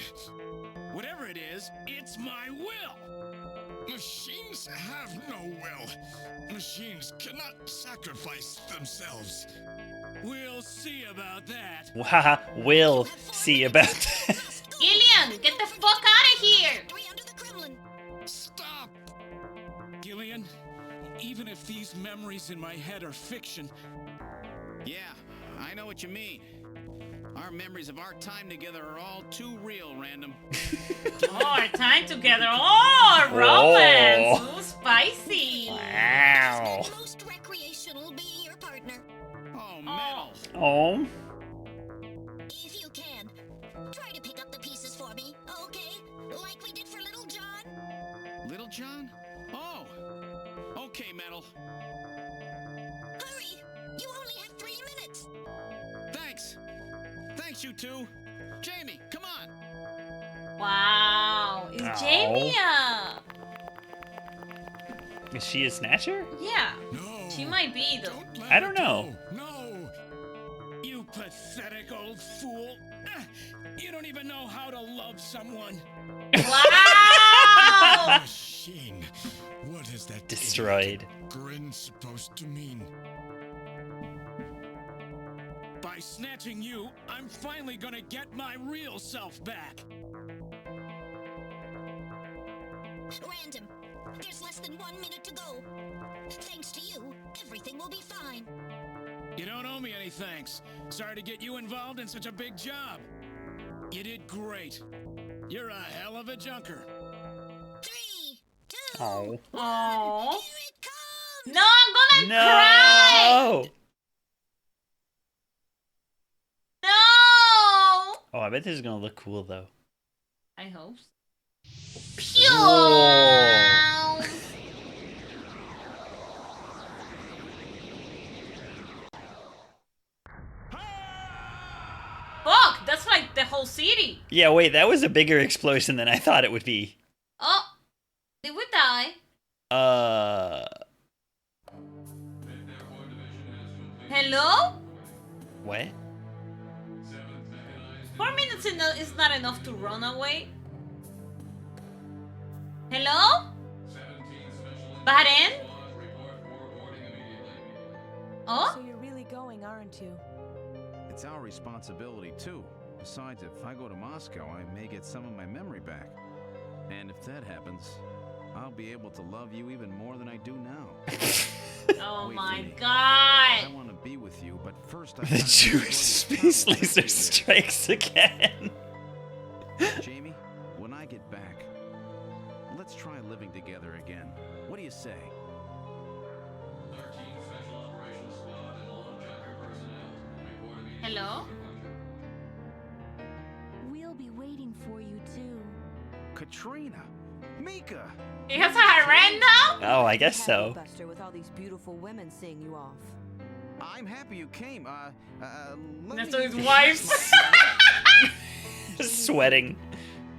Whatever it is, it's my will.
Machines have no will. Machines cannot sacrifice themselves.
We'll see about that.
Wahaha, we'll see about that.
Gillian, get the fuck out of here.
Factory under the Kremlin.
Stop!
Gillian, even if these memories in my head are fiction...
Yeah, I know what you mean. Our memories of our time together are all too real, Random.
Oh, our time together. Oh, romance. Ooh, spicy.
Wow.
Most recreational be your partner.
Oh, Metal.
Oh.
If you can, try to pick up the pieces for me, okay? Like we did for Little John.
Little John? Oh. Okay, Metal.
Hurry! You only have 3 minutes.
Thanks. Thanks, you two. Jamie, come on.
Wow. Is
Ow.
Jamie
Is she a snatcher?
Yeah.
No.
She might be though.
Don't let
I
her
don't know.
go. No.
You pathetic old fool. You don't even know how to love someone.
Wow.
Machine. What is that
Destroyed.
idiot grin supposed to mean?
By snatching you, I'm finally gonna get my real self back.
Random, there's less than 1 minute to go. Thanks to you, everything will be fine.
You don't owe me any thanks. Sorry to get you involved in such a big job. You did great. You're a hell of a junker.
3, 2,
Oh.
Oh.
here it comes!
No, I'm gonna cry.
No!
No.
Oh, I bet this is gonna look cool though.
I hope so.
Whoa.
Pew! Fuck, that's like the whole city.
Yeah, wait, that was a bigger explosion than I thought it would be.
Oh, did we die? Hello?
What?
4 minutes is not enough to run away. Hello? Bahrain? Oh?
So you're really going, aren't you?
It's our responsibility, too. Besides, if I go to Moscow, I may get some of my memory back. And if that happens, I'll be able to love you even more than I do now.
Oh
Wait
my
for me.
god.
I want to be with you, but first I
The Jewish space laser strikes again.
Jamie, when I get back, let's try living together again. What do you say?
13 Special Operations Squad and all Junker personnel report immediately.
Hello?
We'll be waiting for you too.
Katrina! Mika!
He has a harem now?
Oh, I guess so.
Buster, with all these beautiful women seeing you off.
I'm happy you came.
That's his wife.
Sweating.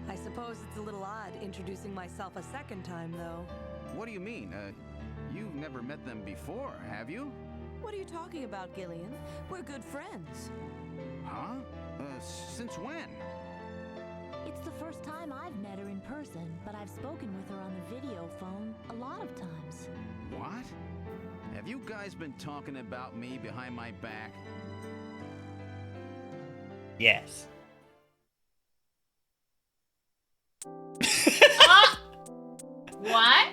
I suppose it's a little odd introducing myself a second time, though.
What do you mean? You've never met them before, have you?
What are you talking about, Gillian? We're good friends.
Huh? Since when?
It's the first time I've met her in person, but I've spoken with her on the video phone a lot of times.
What? Have you guys been talking about me behind my back?
Yes.
What?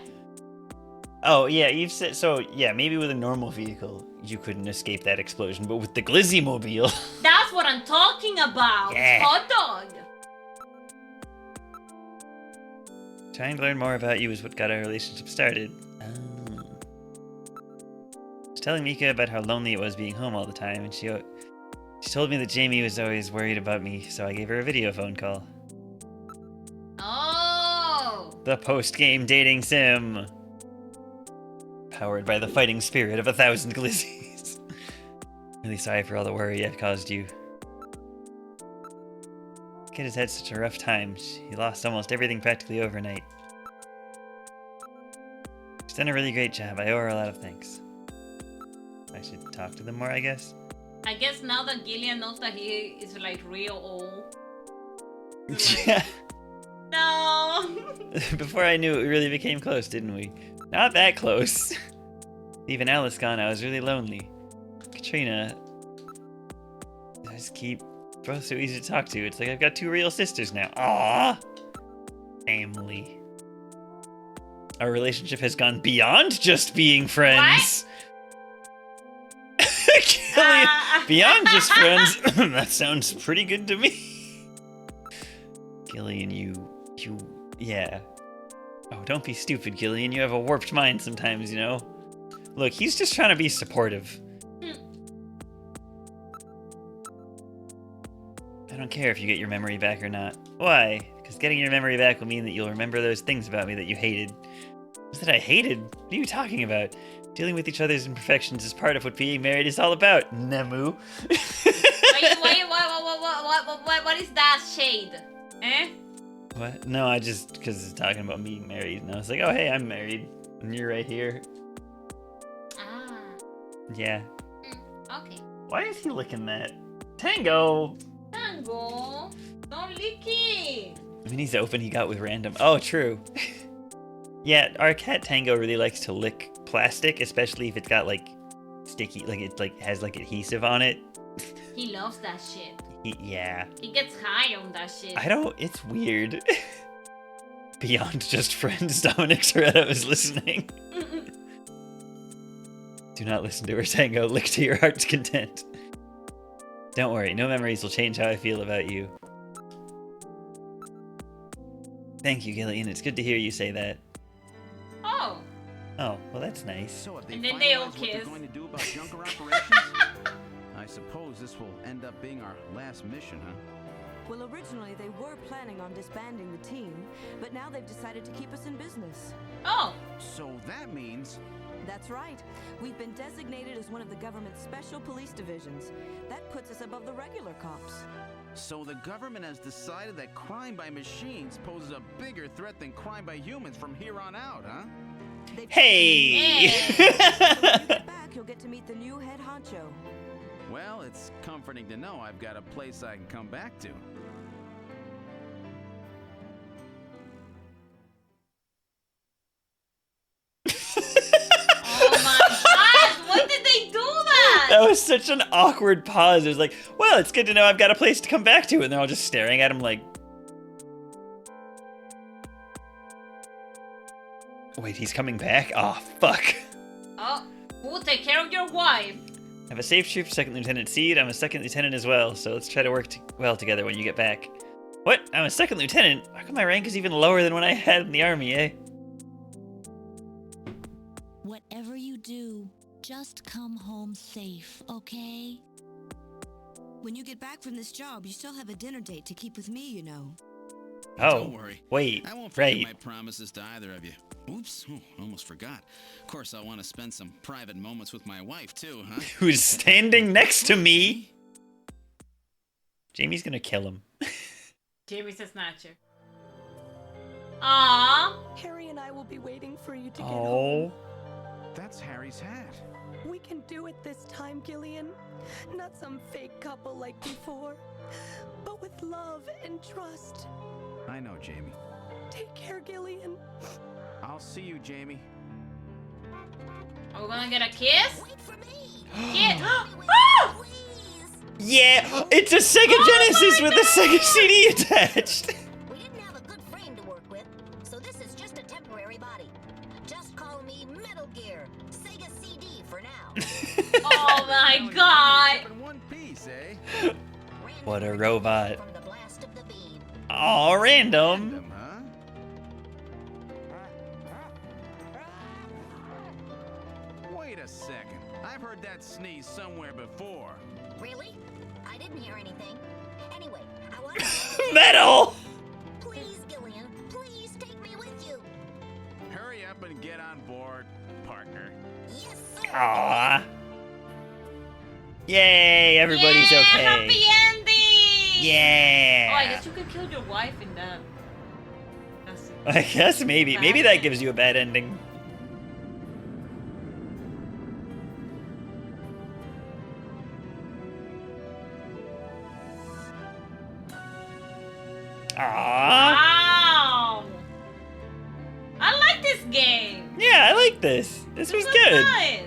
Oh, yeah, you've said so. Yeah, maybe with a normal vehicle, you couldn't escape that explosion, but with the Glizzy Mobile.
That's what I'm talking about.
Yeah.
Hot dog.
Trying to learn more about you is what got our relationship started. Oh. I was telling Mika about how lonely it was being home all the time, and she told me that Jamie was always worried about me, so I gave her a video phone call.
Oh.
The post-game dating sim. Powered by the fighting spirit of 1,000 glizzies. Really sorry for all the worry I've caused you. Kid has had such a rough time. He lost almost everything practically overnight. She's done a really great job. I owe her a lot of thanks. I should talk to them more, I guess.
I guess now that Gillian knows that he is like real old.
Yeah.
No.
Before I knew it, we really became close, didn't we? Not that close. Even Alice gone, I was really lonely. Katrina, I just keep both so easy to talk to. It's like I've got 2 real sisters now. Aww. Family. Our relationship has gone beyond just being friends. Gillian, beyond just friends. That sounds pretty good to me. Gillian, yeah. Oh, don't be stupid, Gillian. You have a warped mind sometimes, you know? Look, he's just trying to be supportive. I don't care if you get your memory back or not. Why? Because getting your memory back will mean that you'll remember those things about me that you hated. What that I hated? What are you talking about? Dealing with each other's imperfections is part of what being married is all about, Nemu.
What is that shade? Eh?
What? No, I just, because it's talking about being married. And I was like, oh, hey, I'm married. And you're right here.
Ah.
Yeah.
Okay.
Why is he licking that? Tango!
Tango! Don't lick it!
I mean, he's open, he got with random. Oh, true. Yeah, our cat Tango really likes to lick plastic, especially if it's got, like, sticky, like, it, like, has, like, adhesive on it.
He loves that shit.
Yeah.
He gets high on that shit.
It's weird. Beyond just friends, Dominic Toretto is listening. Do not listen to her, Tango. Lick to your heart's content. Don't worry, no memories will change how I feel about you. Thank you, Gillian. It's good to hear you say that.
Oh.
Oh, well, that's nice.
So have
And then they all
finalized what they're
kiss.
going to do about Junker operations? I suppose this will end up being our last mission, huh?
Well, originally they were planning on disbanding the team, but now they've decided to keep us in business.
Oh.
So that means...
That's right. We've been designated as one of the government's special police divisions. That puts us above the regular cops.
So the government has decided that crime by machines poses a bigger threat than crime by humans from here on out, huh?
Hey!
So when you get back, you'll get to meet the new head honcho.
Well, it's comforting to know I've got a place I can come back to.
Oh my god! Why did they do that?
That was such an awkward pause. It was like, well, it's good to know I've got a place to come back to. And they're all just staring at him like... Wait, he's coming back? Oh, fuck.
Oh, who will take care of your wife?
I have a safe trip for Second Lieutenant Seed. I'm a second lieutenant as well, so let's try to work well together when you get back. What? I'm a second lieutenant? How come my rank is even lower than when I had in the army, eh?
Whatever you do, just come home safe, okay?
When you get back from this job, you still have a dinner date to keep with me, you know.
Oh,
Don't worry.
wait,
I won't forget
right.
my promises to either of you. Oops, almost forgot. Of course, I want to spend some private moments with my wife, too, huh?
Who's standing next to me? Jamie's gonna kill him.
Jamie's a snatcher. Aww.
Harry and I will be waiting for you to get
Oh.
home.
That's Harry's hat.
We can do it this time, Gillian. Not some fake couple like before, but with love and trust.
I know, Jamie.
Take care, Gillian.
I'll see you, Jamie.
Are we gonna get a kiss?
Wait for me.
Kiss.
Yeah, it's a Sega Genesis with a Sega CD attached.
We didn't have a good frame to work with, so this is just a temporary body. Just call me Metal Gear, Sega CD for now.
Oh my god.
In one piece, eh?
What a robot.
From the blast of the beam.
Aw, random.
Huh? Wait a second. I've heard that sneeze somewhere before.
Really? I didn't hear anything. Anyway, I want to...
Metal!
Please, Gillian, please take me with you.
Hurry up and get on board, partner.
Yes, sir.
Aw. Yay, everybody's
Yeah,
okay.
happy ending!
Yeah.
Oh, I guess you could kill your wife in that. That's
I guess maybe. Maybe that gives you a bad ending. Aww.
Wow! I like this game.
Yeah, I like this. This was
This
good.
nice.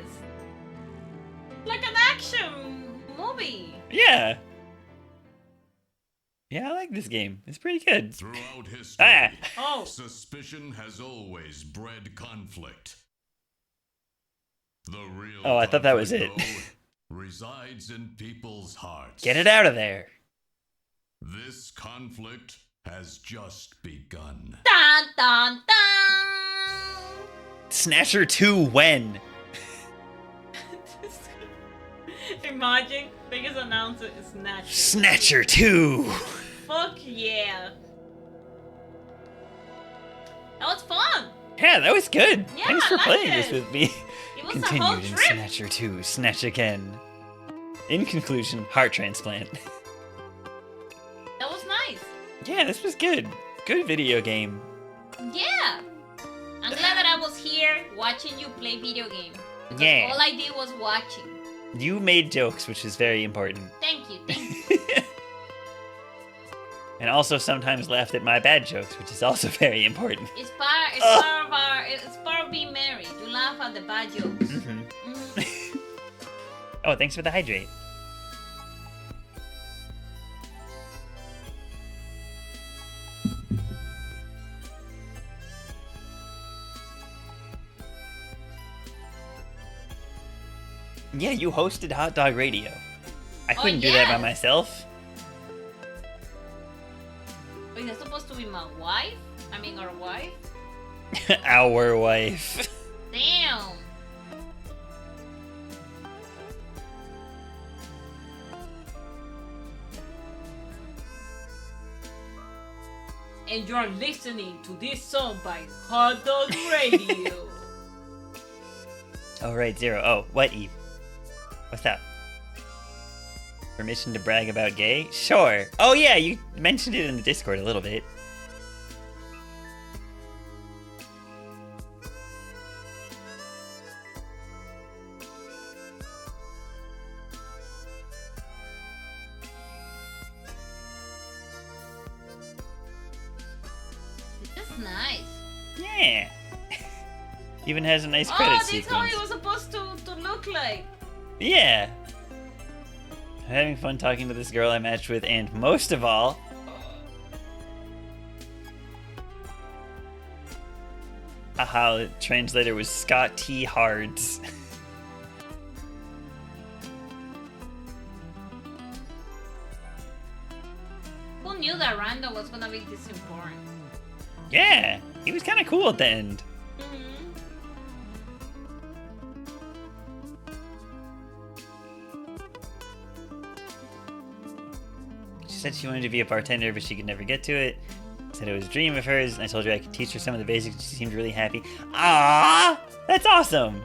Like an action movie.
Yeah. Yeah, I like this game. It's pretty good.
Throughout history,
Ah.
Oh.
suspicion has always bred conflict. The real
Oh, I thought that was
conflict,
it.
though, resides in people's hearts.
Get it out of there.
This conflict has just begun.
Dun dun dun.
Snatcher 2 when?
Imagine biggest announcer is Snatcher.
Snatcher 2.
Fuck yeah. That was fun.
Yeah, that was good.
Yeah,
Thanks
I
for
liked
playing
it.
this with me.
It was a whole
Continued in
trip.
Snatcher 2, Snatch Again. In conclusion, heart transplant.
That was nice.
Yeah, this was good. Good video game.
Yeah. I'm glad that I was here watching you play video game. Because
Yeah.
all I did was watching.
You made jokes, which is very important.
Thank you, thank you.
And also sometimes laughed at my bad jokes, which is also very important.
It's part of being married. You laugh at the bad jokes.
Mhm.
Mhm.
Oh, thanks for the hydrate. Yeah, you hosted Hot Dog Radio. I couldn't do that by
yes.
myself.
Wait, that's supposed to be my wife? I mean, our wife?
Our wife.
Damn. And you're listening to this song by Hot Dog Radio.
Oh, right, Zero. Oh, what, Eve? What's up? Permission to brag about gay? Sure. Oh, yeah, you mentioned it in the Discord a little bit.
Nice.
Yeah. Even has a nice credit
this is how
sequence.
it was supposed to look like.
Yeah. I'm having fun talking to this girl I matched with, and most of all, aha, the translator was Scott T. Hards.
Who knew that Randall was gonna be this important?
Yeah, he was kind of cool at the end. She said she wanted to be a bartender, but she could never get to it. Said it was a dream of hers, and I told her I could teach her some of the basics. She seemed really happy. Ah, that's awesome.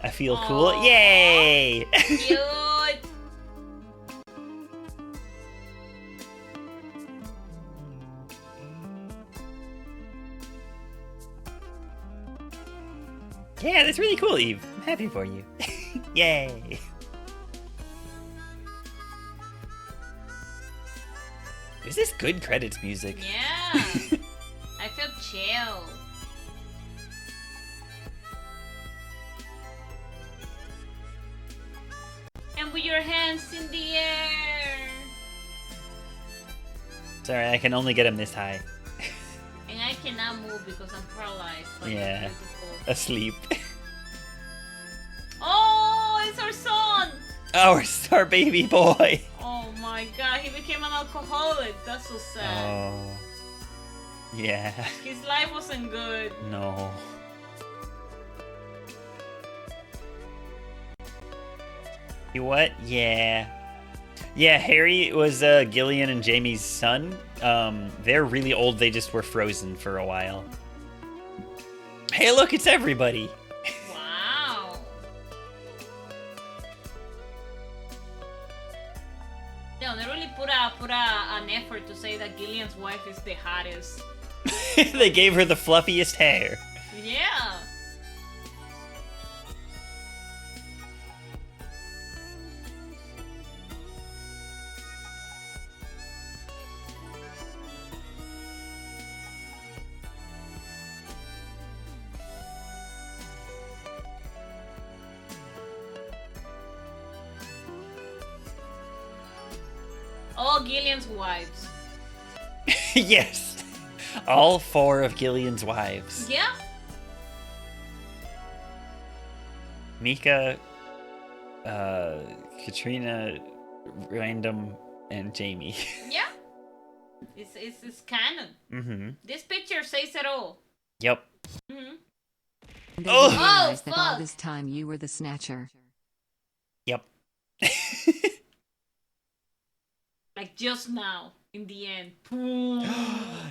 I feel cool. Yay!
Cute.
Yeah, that's really cool, Eve. I'm happy for you. Yay! Is this good credits music?
Yeah. I feel chill. And with your hands in the air.
Sorry, I can only get him this high.
And I cannot move because I'm paralyzed. But
Yeah.
it's beautiful.
Asleep.
Oh, it's our son!
Our baby boy.
Oh my god, he became an alcoholic. That's so sad.
Oh. Yeah.
His life wasn't good.
No. You what? Yeah. Yeah, Harry was Gillian and Jamie's son. They're really old. They just were frozen for a while. Hey, look, it's everybody.
Wow. No, they really put an effort to say that Gillian's wife is the hottest.
They gave her the fluffiest hair.
Yeah. All Gillian's wives.
Yes. All 4 of Gillian's wives.
Yeah.
Mika, Katrina, Random, and Jamie.
Yeah. It's canon.
Mm-hmm.
This picture says it all.
Yep.
Mm-hmm.
They
Oh!
realized that all
fuck.
this time you were the Snatcher.
Yep.
Like just now, in the end. Boom.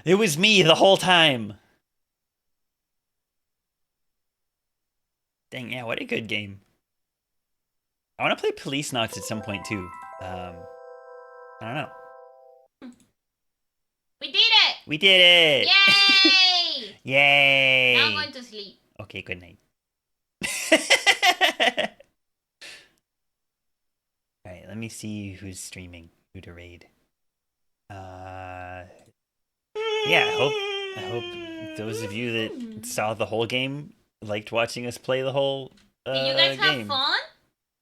It was me the whole time. Dang, yeah, what a good game. I want to play Police Knots at some point too. I don't know.
We did it!
We did it!
Yay!
Yay!
Now I'm going to sleep.
Okay, good night. Alright, let me see who's streaming. Who to raid. Yeah, I hope those of you that saw the whole game liked watching us play the whole
Did you guys
game.
have fun?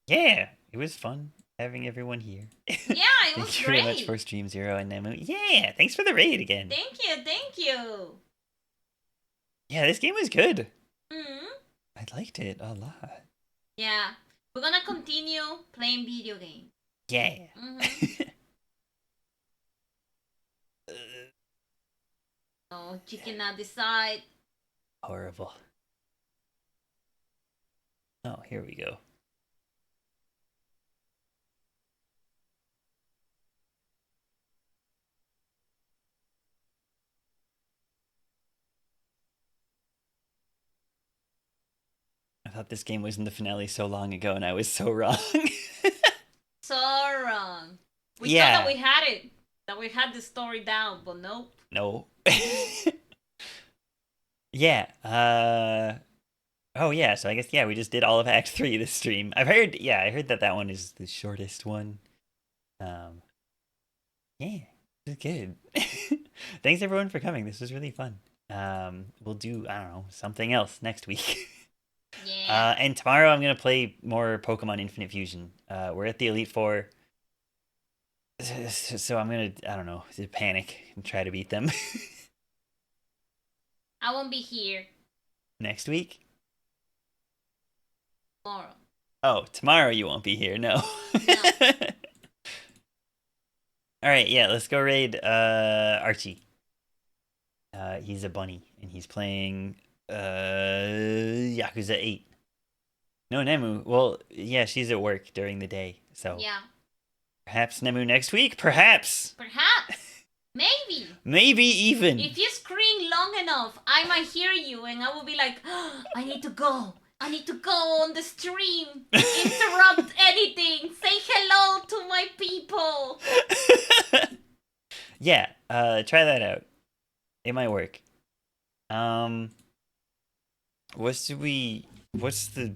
Yeah, it was fun having everyone here.
Yeah, it was
Thank you
great.
very much for Stream Zero and Nemo. Yeah, thanks for the raid again.
Thank you, thank you.
Yeah, this game was good.
Mm-hmm.
I liked it a lot.
Yeah, we're gonna continue playing video games.
Yeah.
Mm-hmm. Oh, she cannot decide.
Horrible. Oh, here we go. I thought this game was in the finale so long ago, and I was so wrong.
So wrong. We
Yeah.
thought that we had it. That we had the story down, but nope.
No. Yeah. Oh yeah. So I guess we just did all of Act 3 this stream. I heard that one is the shortest one. Yeah, it was good. Thanks everyone for coming. This was really fun. we'll do, I don't know, something else next week.
Yeah.
And tomorrow I'm gonna play more Pokemon Infinite Fusion. We're at the Elite Four, so I'm gonna, I don't know, panic and try to beat them.
I won't be here
Next week.
tomorrow.
Oh, tomorrow you won't be here. No.
No.
All right, yeah, let's go raid Archie. He's a bunny and he's playing Yakuza 8. No, Nemu. Well, yeah, she's at work during the day, so
Yeah.
perhaps Nemu next week. Perhaps.
Perhaps. Maybe.
Maybe even.
If you scream long enough, I might hear you and I will be like, oh, I need to go. I need to go on the stream. Interrupt anything. Say hello to my people.
Yeah, try that out. It might work. What's the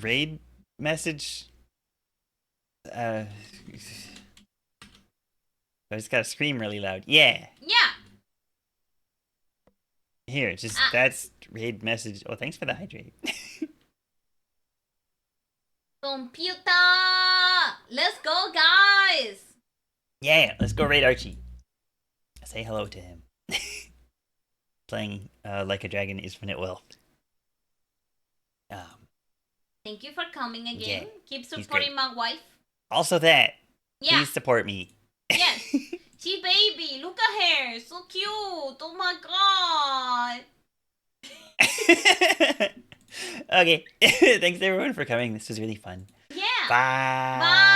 raid message? I just gotta scream really loud. Yeah.
Yeah.
Here, just that's raid message. Oh, thanks for the hydrate.
Computer. Let's go, guys.
Yeah, let's go raid Archie. Say hello to him. Playing Like a Dragon Infinite Wealth.
Thank you for coming again.
Yeah,
Keep
he's
supporting
great.
my wife.
Also that.
Yeah.
Please support me.
Yes. She baby. Look at her. So cute. Oh my god.
Okay. Thanks everyone for coming. This was really fun.
Yeah.
Bye.
Bye.